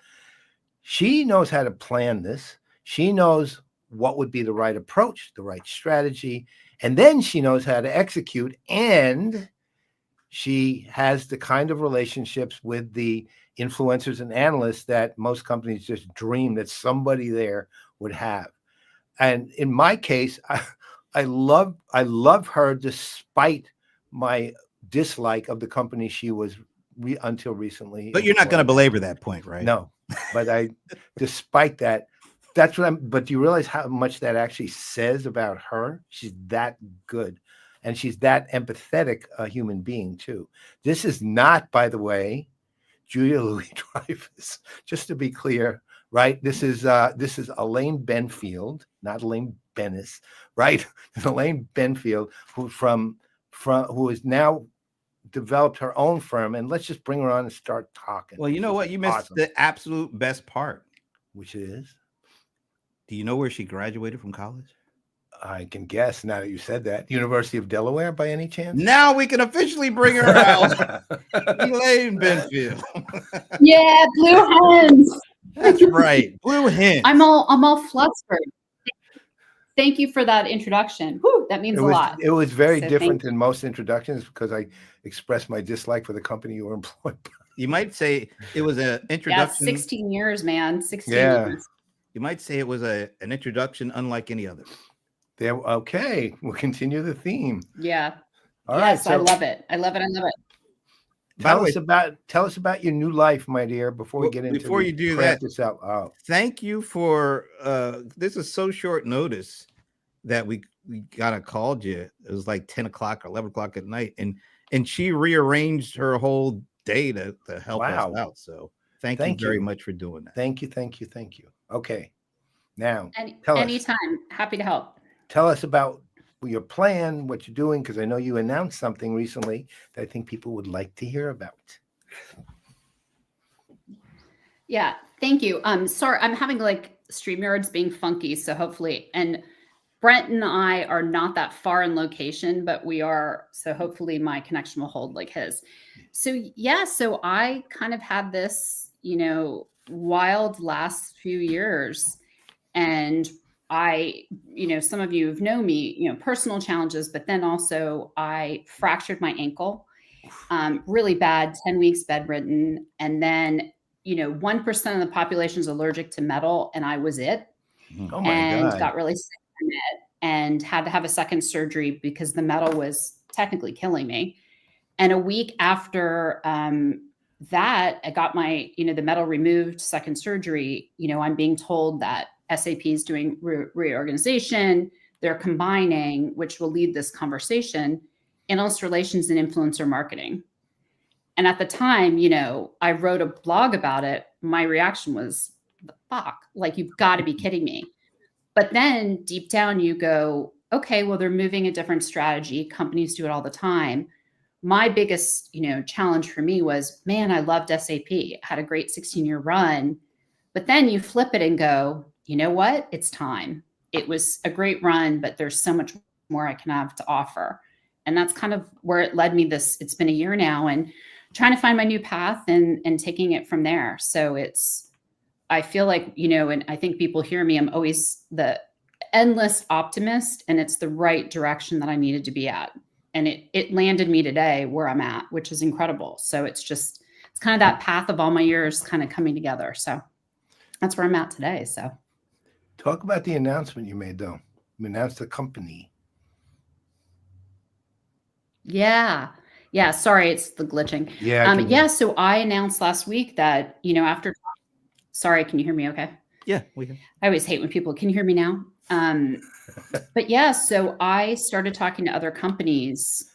Speaker 1: She knows how to plan this. She knows what would be the right approach, the right strategy, and then she knows how to execute, and she has the kind of relationships with the influencers and analysts that most companies just dream that somebody there would have. And in my case, I love her despite my dislike of the company she was until recently.
Speaker 2: But you're not going to belabor that point, right?
Speaker 1: No, but despite that, that's what but do you realize how much that actually says about her? She's that good. And she's that empathetic a human being too. This is not, by the way, Julia Louis-Dreyfus, just to be clear, right? This is Elaine Benfield, not Elaine Bennis, right? Elaine Benfield, who has now developed her own firm, and let's just bring her on and start talking.
Speaker 2: Well, you know what? You missed the absolute best part,
Speaker 1: which is,
Speaker 2: do you know where she graduated from college?
Speaker 1: I can guess now that you said that. University of Delaware, by any chance?
Speaker 2: Now we can officially bring her out. Elaine Benfield.
Speaker 9: Yeah, blue hens.
Speaker 2: That's right, blue hens.
Speaker 9: I'm all flustered. Thank you for that introduction. Whew, that means a lot.
Speaker 1: It was very different than most introductions because I expressed my dislike for the company you were employed by.
Speaker 2: You might say it was an introduction.
Speaker 9: Yeah, 16 years, man. 16 years.
Speaker 2: You might say it was an introduction unlike any other.
Speaker 1: Okay, we'll continue the theme.
Speaker 9: Yeah.
Speaker 1: All right.
Speaker 9: So I love it. I love it.
Speaker 1: Tell us about your new life, my dear, before we get into
Speaker 2: before you do that.
Speaker 1: This out.
Speaker 2: Thank you for this is so short notice that we we kind of called you. It was like 10 o'clock or 11 o'clock at night, and she rearranged her whole day to help us out. So thank you very much for doing that.
Speaker 1: Thank you. Okay, now
Speaker 9: anytime, happy to help.
Speaker 1: Tell us about your plan, what you're doing, because I know you announced something recently that I think people would like to hear about.
Speaker 9: Yeah, thank you. Sorry, I'm having like StreamYard's being funky, so hopefully, and Brent and I are not that far in location, but we are, so hopefully my connection will hold like his. So yeah, so I kind of had this, wild last few years, and I, some of you have known me, personal challenges, but then also I fractured my ankle, really bad, 10 weeks bedridden. And then, 1% of the population is allergic to metal, and I was it.
Speaker 1: Oh my God.
Speaker 9: Got really sick from it and had to have a second surgery because the metal was technically killing me. And a week after that, I got my, the metal removed, second surgery. I'm being told that SAP is doing reorganization. They're combining, which will lead this conversation, analyst relations and influencer marketing. And at the time, I wrote a blog about it. My reaction was, fuck, like, you've got to be kidding me. But then deep down you go, okay, well, they're moving a different strategy. Companies do it all the time. My biggest, challenge for me was, man, I loved SAP. I had a great 16-year run. But then you flip it and go, you know what? It's time. It was a great run, but there's so much more I can have to offer. And that's kind of where it led me it's been a year now, and trying to find my new path and taking it from there. So I feel like, and I think people hear me, I'm always the endless optimist, and it's the right direction that I needed to be at. And it landed me today where I'm at, which is incredible. So it's kind of that path of all my years kind of coming together. So that's where I'm at today. So
Speaker 1: talk about the announcement you made, though. You announced the company.
Speaker 9: Yeah. Sorry, it's the glitching.
Speaker 1: Yeah.
Speaker 9: So I announced last week that, after, sorry, can you hear me okay?
Speaker 2: Yeah, we can.
Speaker 9: I always hate when can you hear me now? But yeah, so I started talking to other companies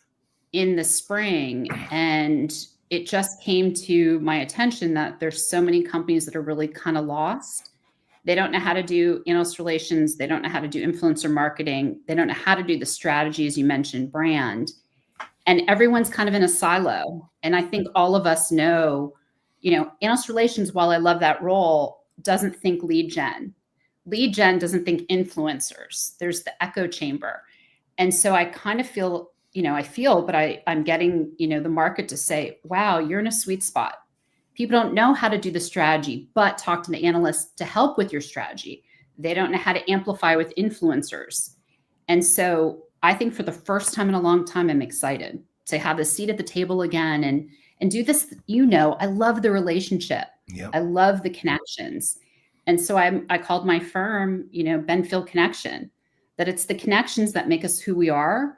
Speaker 9: in the spring, and it just came to my attention that there's so many companies that are really kind of lost. They don't know how to do analyst relations. They don't know how to do influencer marketing. They don't know how to do the strategies you mentioned, brand. And everyone's kind of in a silo. And I think all of us know, analyst relations, while I love that role, doesn't think lead gen. Lead gen doesn't think influencers. There's the echo chamber. And so I kind of feel, but I'm getting, the market to say, wow, you're in a sweet spot. People don't know how to do the strategy, but talk to the analysts to help with your strategy. They don't know how to amplify with influencers. And so I think for the first time in a long time, I'm excited to have a seat at the table again and do this. I love the relationship.
Speaker 1: Yep.
Speaker 9: I love the connections. And so I called my firm, Benfield Connection, that it's the connections that make us who we are.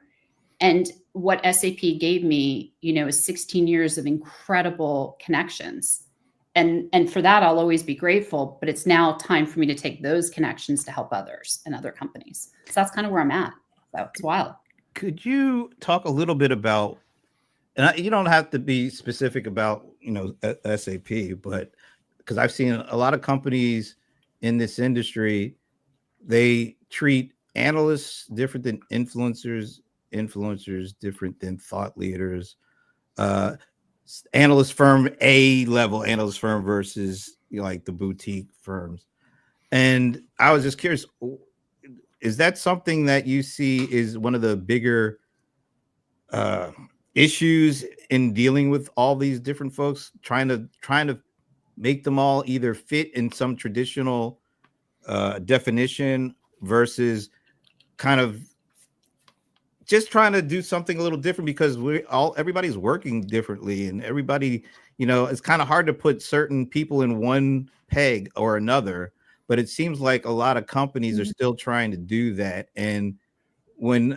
Speaker 9: And what SAP gave me, is 16 years of incredible connections. And for that, I'll always be grateful, but it's now time for me to take those connections to help others and other companies. So that's kind of where I'm at. So it's wild.
Speaker 2: Could you talk a little bit about, and you don't have to be specific about, SAP, but because I've seen a lot of companies in this industry, they treat analysts different than influencers different than thought leaders, analyst firm, A level analyst firm versus like the boutique firms. And I was just curious, is that something that you see is one of the bigger issues in dealing with all these different folks, trying to make them all either fit in some traditional definition versus kind of just trying to do something a little different, because everybody's working differently, and everybody, it's kind of hard to put certain people in one peg or another. But it seems like a lot of companies are still trying to do that. And when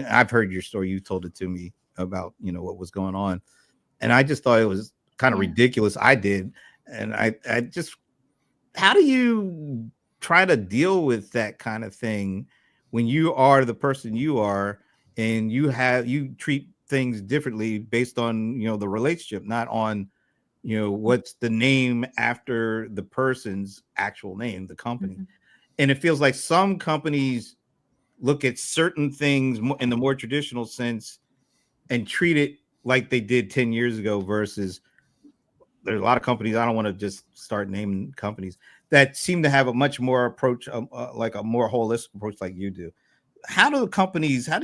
Speaker 2: I've heard your story, you told it to me about, what was going on. And I just thought it was kind of ridiculous. I did. And I just, how do you try to deal with that kind of thing when you are the person you are, and you treat things differently based on, the relationship, not on, what's the name after the person's actual name, the company.
Speaker 9: Mhm.
Speaker 2: And it feels like some companies look at certain things in the more traditional sense and treat it like they did 10 years ago versus there's a lot of companies, I don't want to just start naming companies, that seem to have a much more approach, like a more holistic approach like you do. How do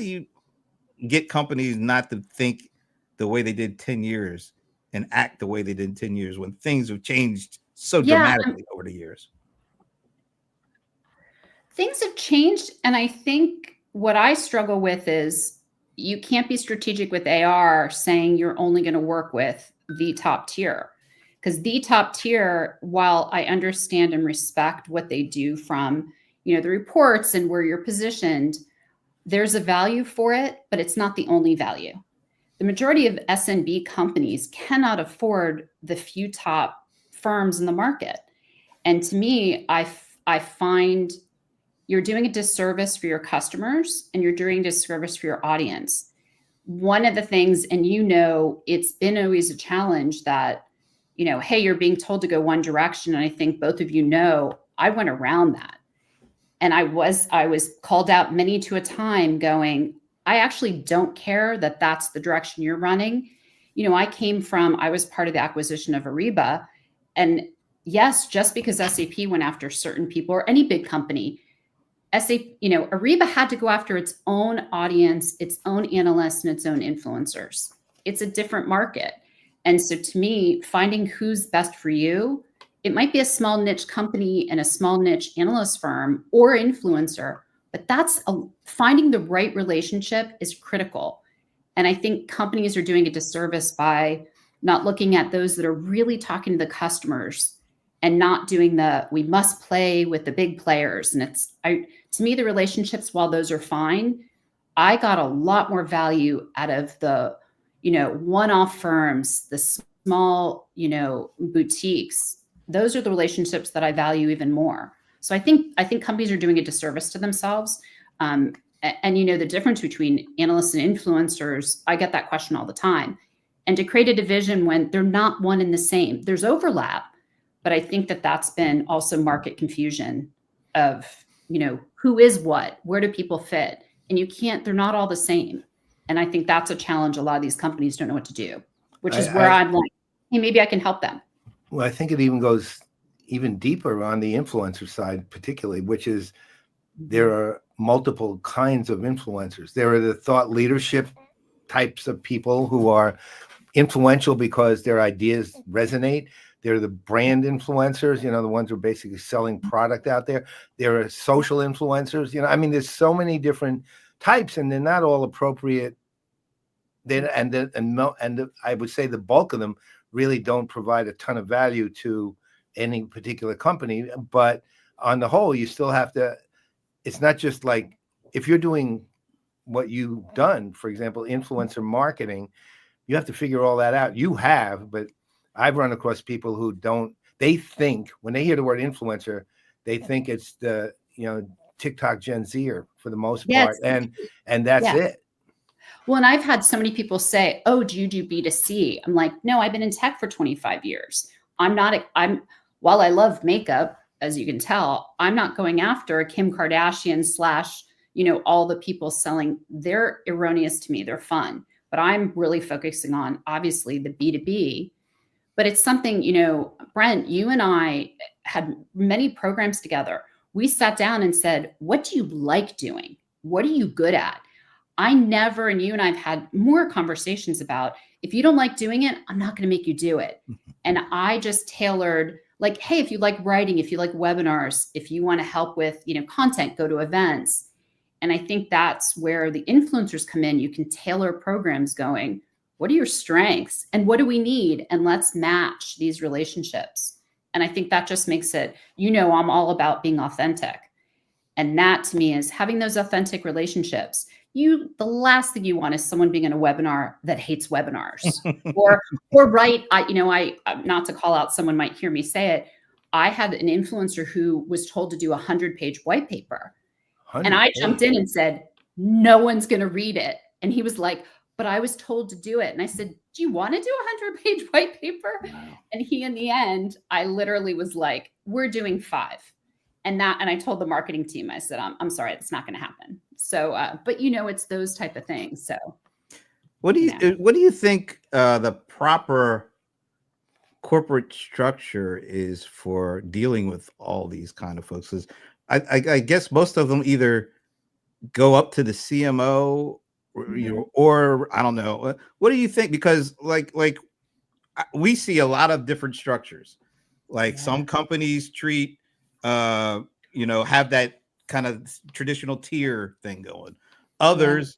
Speaker 2: you get companies not to think the way they did 10 years and act the way they did 10 years when things have changed so dramatically over the years?
Speaker 9: Things have changed. And I think what I struggle with is you can't be strategic with AR saying you're only going to work with the top tier. Because the top tier, while I understand and respect what they do from, the reports and where you're positioned, there's a value for it, but it's not the only value. The majority of SMB companies cannot afford the few top firms in the market. And to me, I find you're doing a disservice for your customers and you're doing a disservice for your audience. One of the things, and it's been always a challenge that, hey, you're being told to go one direction. And I think both of I went around that. And I was called out many to a time going, I actually don't care that that's the direction you're running. I was part of the acquisition of Ariba. And yes, just because SAP went after certain people or any big company, Ariba had to go after its own audience, its own analysts, and its own influencers. It's a different market. And so to me, finding who's best for you, it might be a small niche company and a small niche analyst firm or influencer, but finding the right relationship is critical. And I think companies are doing a disservice by not looking at those that are really talking to the customers and not doing we must play with the big players. And to me, the relationships, while those are fine, I got a lot more value out of the, one-off firms, the small, boutiques. Those are the relationships that I value even more. So I think companies are doing a disservice to themselves. And the difference between analysts and influencers, I get that question all the time. And to create a division when they're not one and the same, there's overlap. But I think that's been also market confusion of, who is what, where do people fit? And they're not all the same. And I think that's a challenge. A lot of these companies don't know what to do, which is where I'm like, hey, maybe I can help them.
Speaker 1: Well, I think it even goes even deeper on the influencer side, particularly, which is there are multiple kinds of influencers. There are the thought leadership types of people who are influential because their ideas resonate. They're the brand influencers, the ones who are basically selling product out there. There are social influencers, there's so many different types, and they're not all appropriate. And I would say the bulk of them really don't provide a ton of value to any particular company. But on the whole, you still have to, it's not just like, if you're doing what you've done, for example, influencer marketing, you have to figure all that out. You have, but I've run across people who don't, they think when they hear the word influencer, they think it's the, TikTok Gen Zer for the most part. And that's it.
Speaker 9: Well, and I've had so many people say, oh, do you do B2C? I'm like, no, I've been in tech for 25 years. While I love makeup, as you can tell, I'm not going after a Kim Kardashian / all the people selling. They're erroneous to me. They're fun, but I'm really focusing on obviously the B2B. But it's something, Brent, you and I had many programs together. We sat down and said, what do you like doing? What are you good at? And you and I've had more conversations about, if you don't like doing it, I'm not going to make you do it. And I just tailored like, hey, if you like writing, if you like webinars, if you want to help with, content, go to events. And I think that's where the influencers come in. You can tailor programs going, what are your strengths and what do we need? And let's match these relationships. And I think that just makes it, I'm all about being authentic. And that to me is having those authentic relationships. The last thing you want is someone being in a webinar that hates webinars or right. I not to call out, someone might hear me say it. I had an influencer who was told to do a 100-page white paper. And I jumped in and said, no one's going to read it. And he was like, but I was told to do it. And I said, do you want to do a 100-page white paper? Wow. And he, in the end, I literally was like, we're doing 5. And I told the marketing team, I said, I'm sorry, it's not going to happen. So, but it's those type of things. So
Speaker 2: what do you think the proper corporate structure is for dealing with all these kind of folks? Because I guess most of them either go up to the CMO or I don't know. What do you think? Because like we see a lot of different structures. Like some companies treat, have that kind of traditional tier thing going. Others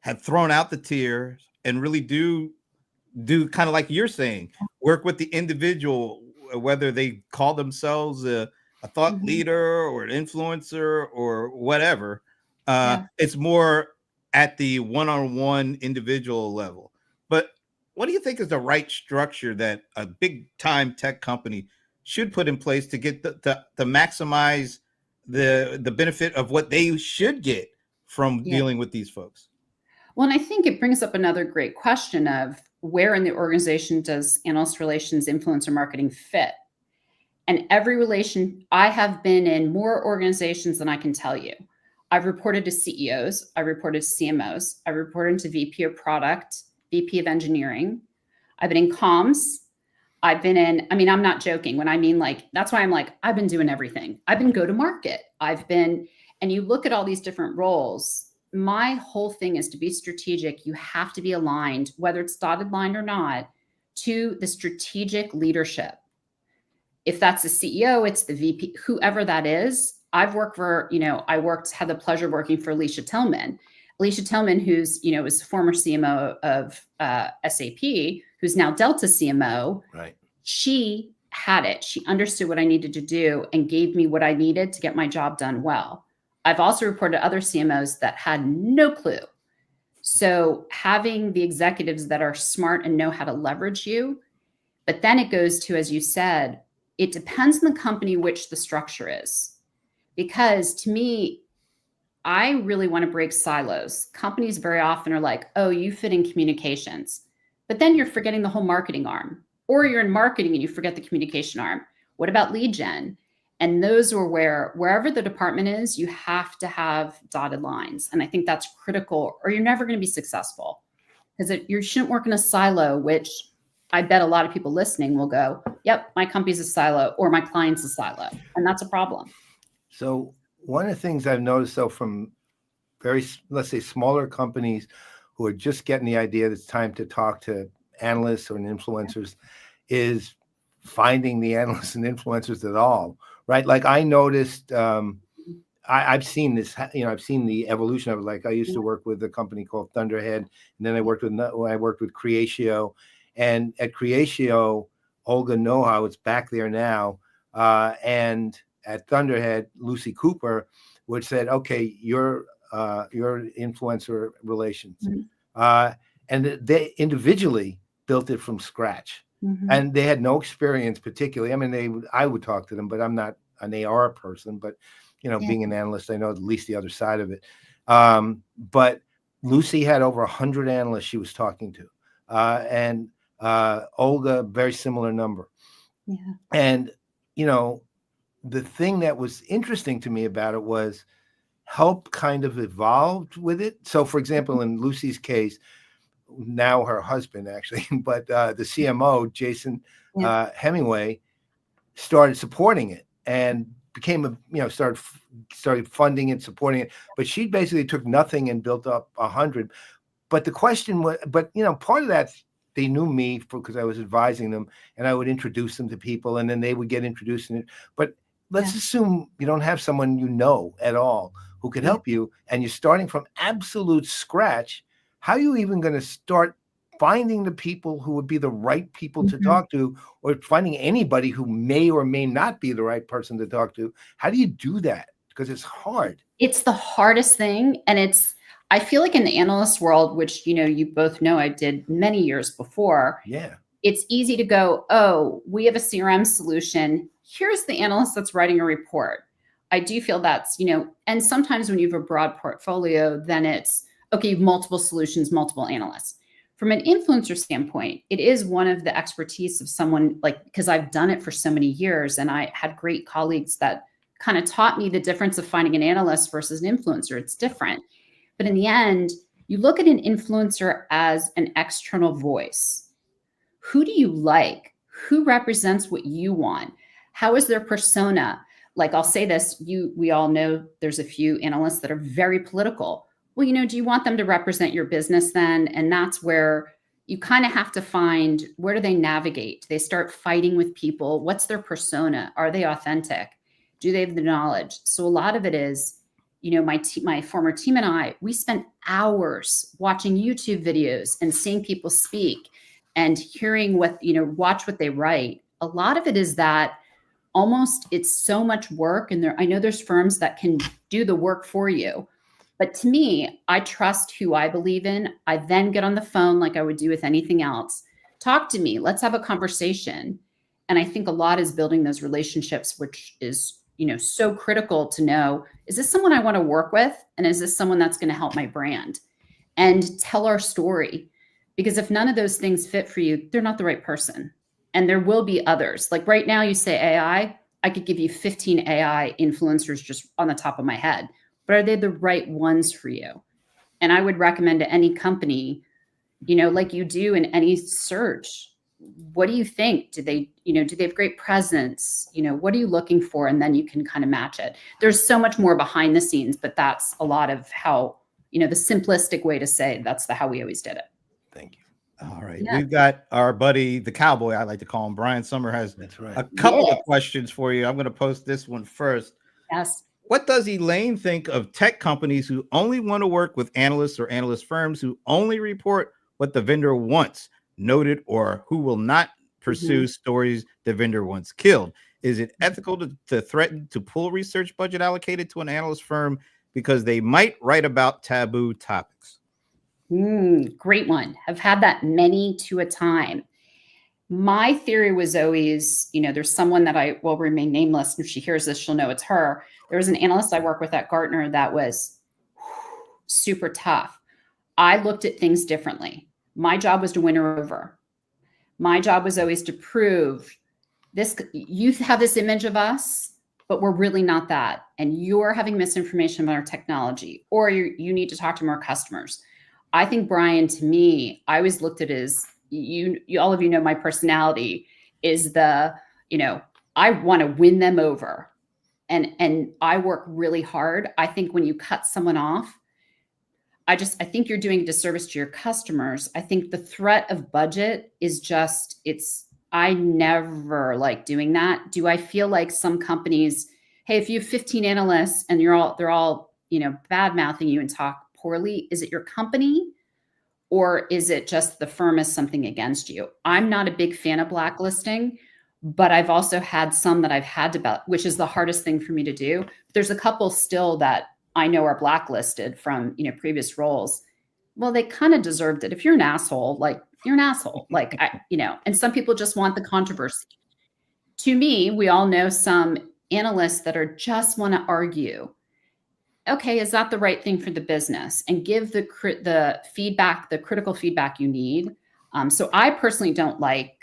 Speaker 2: have thrown out the tiers and really do kind of like you're saying, work with the individual, whether they call themselves a thought leader or an influencer or whatever. It's more at the one-on-one individual level. But what do you think is the right structure that a big time tech company should put in place to get to maximize the benefit of what they should get from dealing with these folks?
Speaker 9: Well, and I think it brings up another great question of where in the organization does analyst relations, influencer marketing fit? And every relation, I have been in more organizations than I can tell you. I've reported to CEOs, I reported to CMOs, I reported to VP of product, VP of engineering. I've been in comms. I've been in, I'm not joking when I mean that's why I'm like, I've been doing everything. I've been go to market. And you look at all these different roles. My whole thing is to be strategic. You have to be aligned, whether it's dotted line or not, to the strategic leadership. If that's the CEO, it's the VP, whoever that is. I've worked for, had the pleasure of working for Alicia Tillman. Alicia Tillman, who's, was former CMO of SAP, who's now Delta CMO.
Speaker 1: Right.
Speaker 9: She had it. She understood what I needed to do and gave me what I needed to get my job done well. I've also reported to other CMOs that had no clue. So having the executives that are smart and know how to leverage you, but then it goes to, as you said, it depends on the company which the structure is. Because to me, I really want to break silos. Companies very often are like, oh, you fit in communications, but then you're forgetting the whole marketing arm, or you're in marketing and you forget the communication arm. What about lead gen? And those are wherever the department is, you have to have dotted lines. And I think that's critical, or you're never going to be successful, because you shouldn't work in a silo, which I bet a lot of people listening will go, yep, my company's a silo or my client's a silo. And that's a problem.
Speaker 1: So one of the things I've noticed, though, from let's say, smaller companies who are just getting the idea that it's time to talk to analysts or influencers, is finding the analysts and influencers at all, right? Like I noticed, I've seen this, I've seen the evolution of it. Like I used to work with a company called Thunderhead, and then I worked with Creatio, and at Creatio, Olga Know-how, it's back there now, and at Thunderhead, Lucy Cooper, which said, okay, you're influencer relations. And they individually built it from scratch. And they had no experience particularly. I would talk to them, but I'm not an AR person, but being an analyst, I know at least the other side of it. But Lucy had over 100 analysts she was talking to. And Olga, very similar number. Yeah. And, the thing that was interesting to me about it was Help kind of evolved with it. So, for example, in Lucy's case, now her husband actually, but the CMO, Jason Hemingway, started supporting it and became started funding it, supporting it. But she basically took nothing and built up 100. But the question was, part of that, they knew me because I was advising them, and I would introduce them to people, and then they would get introduced in it. But let's assume you don't have someone at all who can help you, and you're starting from absolute scratch. How are you even going to start finding the people who would be the right people to talk to, or finding anybody who may or may not be the right person to talk to? How do you do that? Because it's hard. It's
Speaker 9: the hardest thing. And I feel like in the analyst world, which, you both know I did many years before.
Speaker 1: Yeah.
Speaker 9: It's easy to go, oh, we have a CRM solution. Here's the analyst that's writing a report. I do feel that's, and sometimes when you have a broad portfolio, then it's, okay, you have multiple solutions, multiple analysts. From an influencer standpoint, it is one of the expertise of someone because I've done it for so many years and I had great colleagues that kind of taught me the difference of finding an analyst versus an influencer. It's different. But in the end, you look at an influencer as an external voice. Who do you like? Who represents what you want? How is their persona? Like, I'll say this, we all know there's a few analysts that are very political. Well, do you want them to represent your business then? And that's where you kind of have to find, where do they navigate? Do they start fighting with people? What's their persona? Are they authentic? Do they have the knowledge? So a lot of it is, my former team and I, we spent hours watching YouTube videos and seeing people speak and hearing watch what they write. A lot of it is that almost it's so much work. And I know there's firms that can do the work for you. But to me, I trust who I believe in. I then get on the phone like I would do with anything else. Talk to me. Let's have a conversation. And I think a lot is building those relationships, which is, so critical to know, is this someone I want to work with? And is this someone that's going to help my brand? And tell our story. Because if none of those things fit for you, they're not the right person. And there will be others. Like right now, you say AI, I could give you 15 AI influencers just on the top of my head. But are they the right ones for you? And I would recommend to any company, like you do in any search, what do you think? Do they have great presence? What are you looking for? And then you can kind of match it. There's so much more behind the scenes, but that's a lot of how, the simplistic way to say that's how we always did it.
Speaker 1: Thank you.
Speaker 2: All right. Yeah. We've got our buddy, the cowboy, I like to call him, Brian Summer, has a couple of questions for you. I'm going to post this one first.
Speaker 9: Yes.
Speaker 2: What does Elaine think of tech companies who only want to work with analysts or analyst firms who only report what the vendor wants, noted, or who will not pursue stories the vendor wants killed? Is it ethical to threaten to pull research budget allocated to an analyst firm because they might write about taboo topics?
Speaker 9: Great one. I've had that many to a time. My theory was always, there's someone that I will remain nameless. If she hears this, she'll know it's her. There was an analyst I work with at Gartner that was super tough. I looked at things differently. My job was to win her over. My job was always to prove this. You have this image of us, but we're really not that. And you're having misinformation about our technology, or you need to talk to more customers. I think, Brian, to me, I always looked at it as, all of you know my personality is I want to win them over. And I work really hard. I think when you cut someone off, I think you're doing a disservice to your customers. I think the threat of budget is I never like doing that. Do I feel like some companies, hey, if you have 15 analysts and they're all, bad mouthing you and talk poorly, is it your company? Or is it just the firm has something against you? I'm not a big fan of blacklisting, but I've also had some that I've had to, which is the hardest thing for me to do. There's a couple still that I know are blacklisted from, previous roles. Well, they kind of deserved it. If you're an asshole, you're an asshole. And some people just want the controversy. To me, we all know some analysts that just want to argue. Okay, is that the right thing for the business? And give the feedback, the critical feedback you need. So I personally don't like,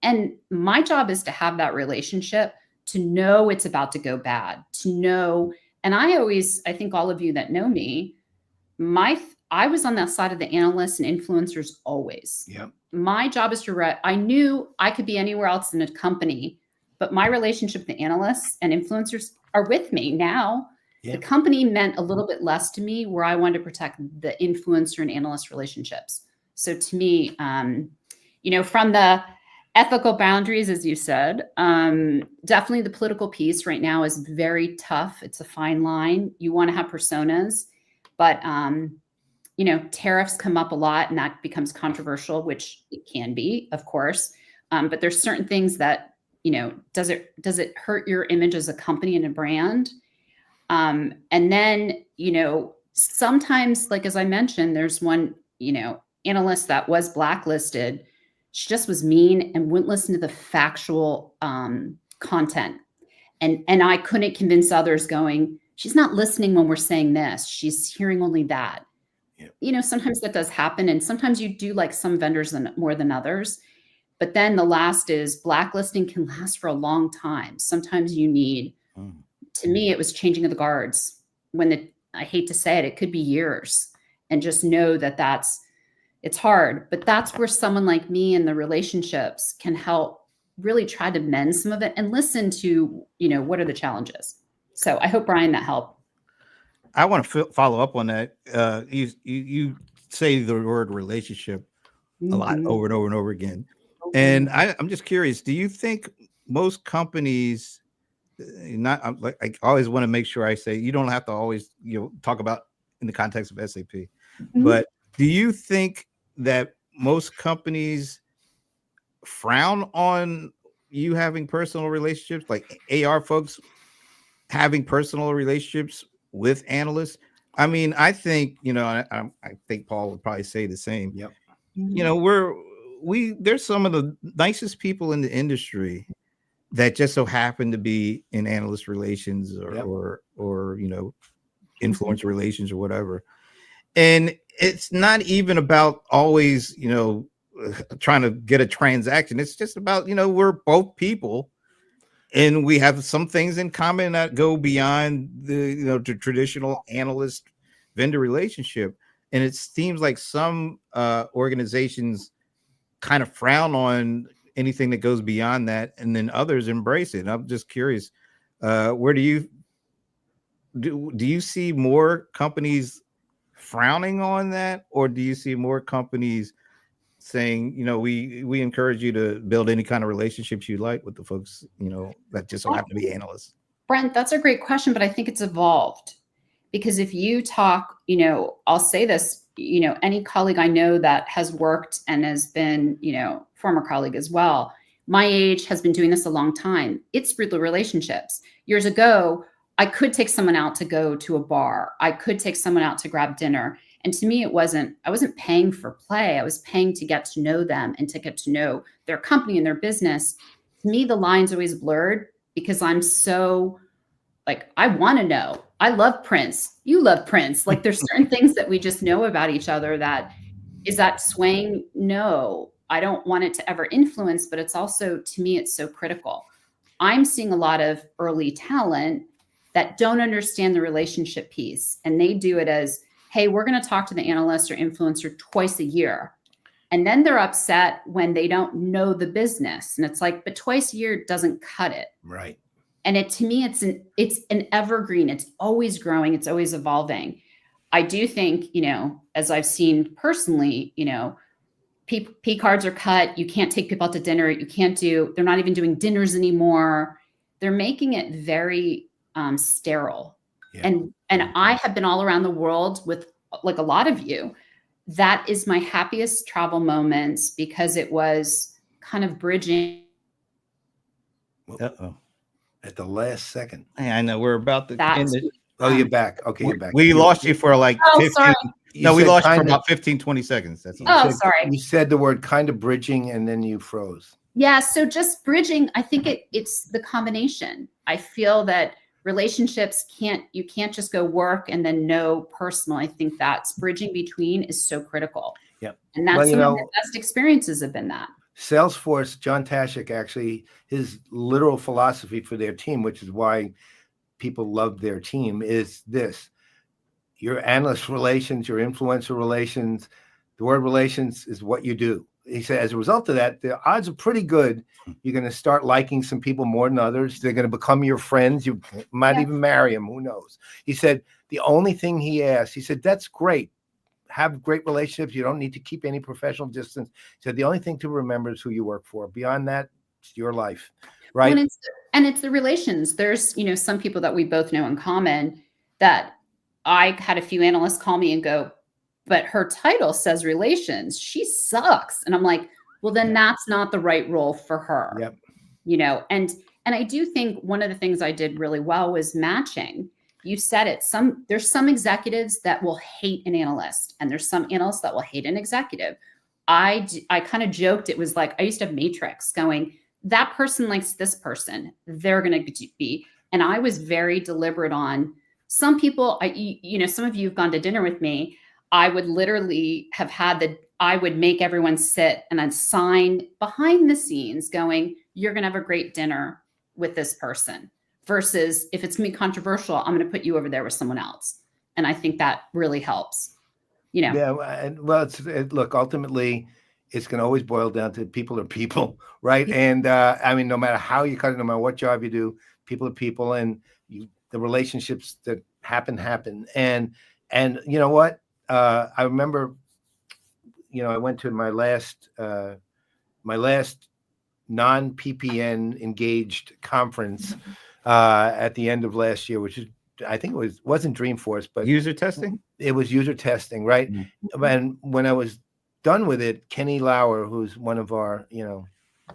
Speaker 9: and my job is to have that relationship, to know it's about to go bad, to know. And I think all of you that know me, I was on that side of the analysts and influencers always.
Speaker 1: Yep.
Speaker 9: My job is I knew I could be anywhere else in a company, but my relationship with the analysts and influencers are with me now. Yeah. The company meant a little bit less to me, where I wanted to protect the influencer and analyst relationships. So to me, from the ethical boundaries, as you said, definitely the political piece right now is very tough. It's a fine line. You want to have personas, but tariffs come up a lot, and that becomes controversial, which it can be, of course. But there's certain things that, does it hurt your image as a company and a brand? And then, sometimes, like, as I mentioned, there's one, analyst that was blacklisted. She just was mean and wouldn't listen to the factual content. And I couldn't convince others going, she's not listening when we're saying this. She's hearing only that.
Speaker 1: Yep.
Speaker 9: Sometimes that does happen. And sometimes you do like some vendors more than others. But then the last is blacklisting can last for a long time. Sometimes you need, to me, it was changing of the guards. I hate to say it could be years. And just know that it's hard. But that's where someone like me and the relationships can help really try to mend some of it and listen to, what are the challenges. So I hope, Brian, that helped.
Speaker 2: I want to follow up on that. You say the word relationship a lot over and over and over again. And I'm just curious, do you think most companies, I always want to make sure I say, you don't have to always, talk about in the context of SAP, but do you think that most companies frown on you having personal relationships, like AR folks having personal relationships with analysts? I mean, I think, I think Paul would probably say the same.
Speaker 1: Yep.
Speaker 2: There's some of the nicest people in the industry that just so happen to be in analyst relations or influencer relations or whatever. And it's not even about always, trying to get a transaction. It's just about, we're both people and we have some things in common that go beyond the traditional analyst vendor relationship. And it seems like some organizations kind of frown on anything that goes beyond that, and then others embrace it. And I'm just curious, where do you see more companies frowning on that, or do you see more companies saying, we encourage you to build any kind of relationships you like with the folks, that just so happen to be analysts?
Speaker 9: Brent, that's a great question, but I think it's evolved. Because if you talk, I'll say this, any colleague I know that has worked and has been, former colleague as well, my age has been doing this a long time. It's really relationships. Years ago, I could take someone out to go to a bar. I could take someone out to grab dinner. And to me, I wasn't paying for play. I was paying to get to know them and to get to know their company and their business. To me, the line's always blurred because I'm so I want to know. I love Prince. You love Prince. There's certain things that we just know about each other. Is that swaying? No, I don't want it to ever influence, but it's also, to me, it's so critical. I'm seeing a lot of early talent that don't understand the relationship piece. And they do it as, hey, we're going to talk to the analyst or influencer twice a year. And then they're upset when they don't know the business. And it's but twice a year doesn't cut it.
Speaker 1: Right.
Speaker 9: And to me, it's an evergreen. It's always growing. It's always evolving. I do think, as I've seen personally, P cards are cut. You can't take people out to dinner. They're not even doing dinners anymore. They're making it very sterile. Yeah. And I have been all around the world with a lot of you. That is my happiest travel moments because it was kind of bridging.
Speaker 2: Uh-oh.
Speaker 1: At the last second.
Speaker 2: Hey, I know we're about to end it.
Speaker 1: Oh, you're back. Okay, you're back.
Speaker 2: We lost you for 15.
Speaker 9: Sorry.
Speaker 2: We lost you for about 15, 20 seconds. That's all.
Speaker 9: Sorry.
Speaker 1: You said the word kind of bridging and then you froze.
Speaker 9: Yeah. So just bridging, I think it's the combination. I feel that relationships you can't just go work and then know personal. I think that's bridging between is so critical.
Speaker 1: Yeah.
Speaker 9: And that's some of the best experiences have been that.
Speaker 1: Salesforce, John Tashik, actually, his literal philosophy for their team, which is why people love their team, is this: your analyst relations, your influencer relations, the word relations is what you do. He said, as a result of that, the odds are pretty good you're going to start liking some people more than others. They're going to become your friends. You might even marry them. Who knows? He said, the only thing he asked, he said, that's great. Have great relationships. You don't need to keep any professional distance. He said, the only thing to remember is who you work for. Beyond that, it's your life. Right.
Speaker 9: Well, and it's the relations. There's, some people that we both know in common that I had a few analysts call me and go, but her title says relations. She sucks. And I'm like, well, then that's not the right role for her.
Speaker 1: Yep.
Speaker 9: And I do think one of the things I did really well was matching. You said it. There's some executives that will hate an analyst, and there's some analysts that will hate an executive. I kind of joked. It was I used to have Matrix going, that person likes this person, they're going to be. And I was very deliberate on some people. Some of you have gone to dinner with me. I would literally have I would make everyone sit and I'd sign behind the scenes going, you're going to have a great dinner with this person, versus if it's going to be controversial, I'm going to put you over there with someone else. And I think that really helps,
Speaker 1: Yeah. And well, look, ultimately it's going to always boil down to people are people, right? And I mean, no matter how you cut it, no matter what job you do, people are people, and the relationships that happen. And you know what? I remember, I went to my last non-PPN engaged conference at the end of last year, which is, I think wasn't Dreamforce, but
Speaker 2: user testing.
Speaker 1: It was user testing, right?
Speaker 2: Mm-hmm.
Speaker 1: And when I was done with it, Kenny Lauer, who's one of our,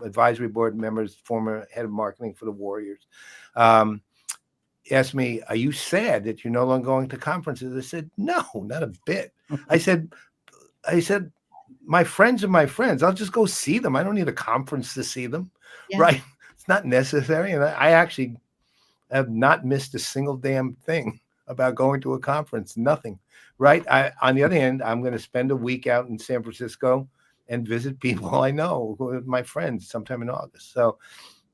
Speaker 1: advisory board members, former head of marketing for the Warriors, asked me, "Are you sad that you're no longer going to conferences?" I said, "No, not a bit." I said, my friends are my friends. I'll just go see them. I don't need a conference to see them, right? It's not necessary. And I actually have not missed a single damn thing about going to a conference. Nothing, right? On the other hand, I'm going to spend a week out in San Francisco and visit people I know, who are my friends, sometime in August. So,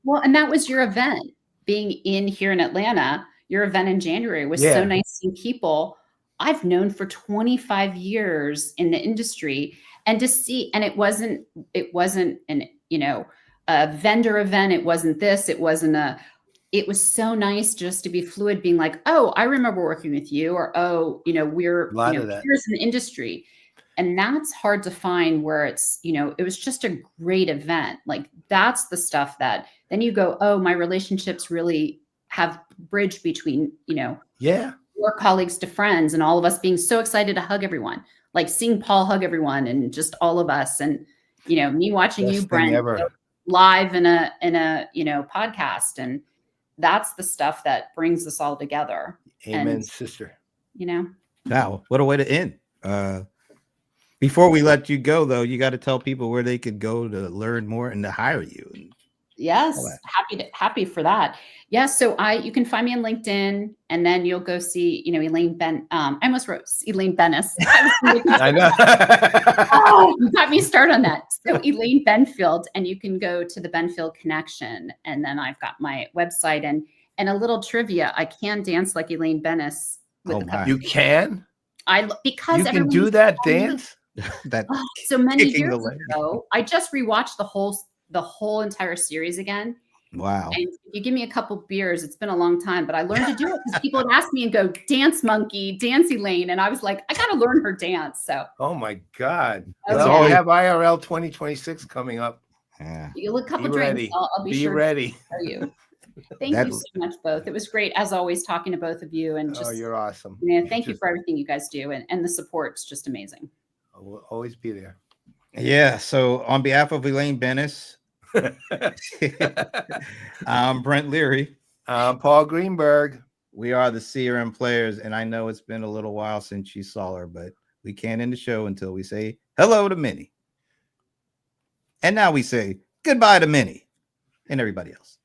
Speaker 9: well, and that was your event. Being in here in Atlanta, your event in January was so nice seeing people I've known for 25 years in the industry, and to see, and it wasn't an, a vendor event. It wasn't this, it was so nice just to be fluid, being like, oh, I remember working with you, or, oh, we're peers in the industry. And that's hard to find, where it's, it was just a great event. Like, that's the stuff that then you go, oh, my relationships really have bridged between, your colleagues to friends, and all of us being so excited to hug everyone, like seeing Paul hug everyone, and just all of us. And, me watching
Speaker 1: best
Speaker 9: you, Brent, live in a podcast. And that's the stuff that brings us all together.
Speaker 1: Amen,
Speaker 9: and,
Speaker 1: sister.
Speaker 2: Wow, what a way to end. Before we let you go, though, you got to tell people where they could go to learn more and to hire you.
Speaker 9: Yes, happy for that. Yes, so you can find me on LinkedIn, and then you'll go see, Elaine I almost wrote Elaine Bennis.
Speaker 1: I know.
Speaker 9: Oh, you got me started on that. So Elaine Benfield, and you can go to the Benfield Connection, and then I've got my website and a little trivia. I can dance like Elaine Bennis.
Speaker 1: You can?
Speaker 9: Because
Speaker 1: you can do that dance?
Speaker 9: So many years ago, I just rewatched the whole entire series again.
Speaker 2: Wow.
Speaker 9: And if you give me a couple beers, it's been a long time, but I learned to do it because people would ask me and go, dance monkey, dance Elaine. And I was like, I got to learn her dance. So.
Speaker 1: Oh my God.
Speaker 9: Okay.
Speaker 1: Well, we have IRL 2026 coming up.
Speaker 2: Yeah.
Speaker 9: You look a couple drinks. I'll be sure
Speaker 1: ready.
Speaker 9: To show you. Thank you so much, both. It was great, as always, talking to both of you. And just,
Speaker 1: you're awesome.
Speaker 9: Thank you for everything you guys do. And the support's just amazing.
Speaker 1: We'll always be there.
Speaker 2: Yeah. So on behalf of Elaine Bennis, I'm Brent Leary.
Speaker 1: I'm Paul Greenberg.
Speaker 2: We are the CRM Players, and I know it's been a little while since you saw her, but we can't end the show until we say hello to Minnie. And now we say goodbye to Minnie and everybody else.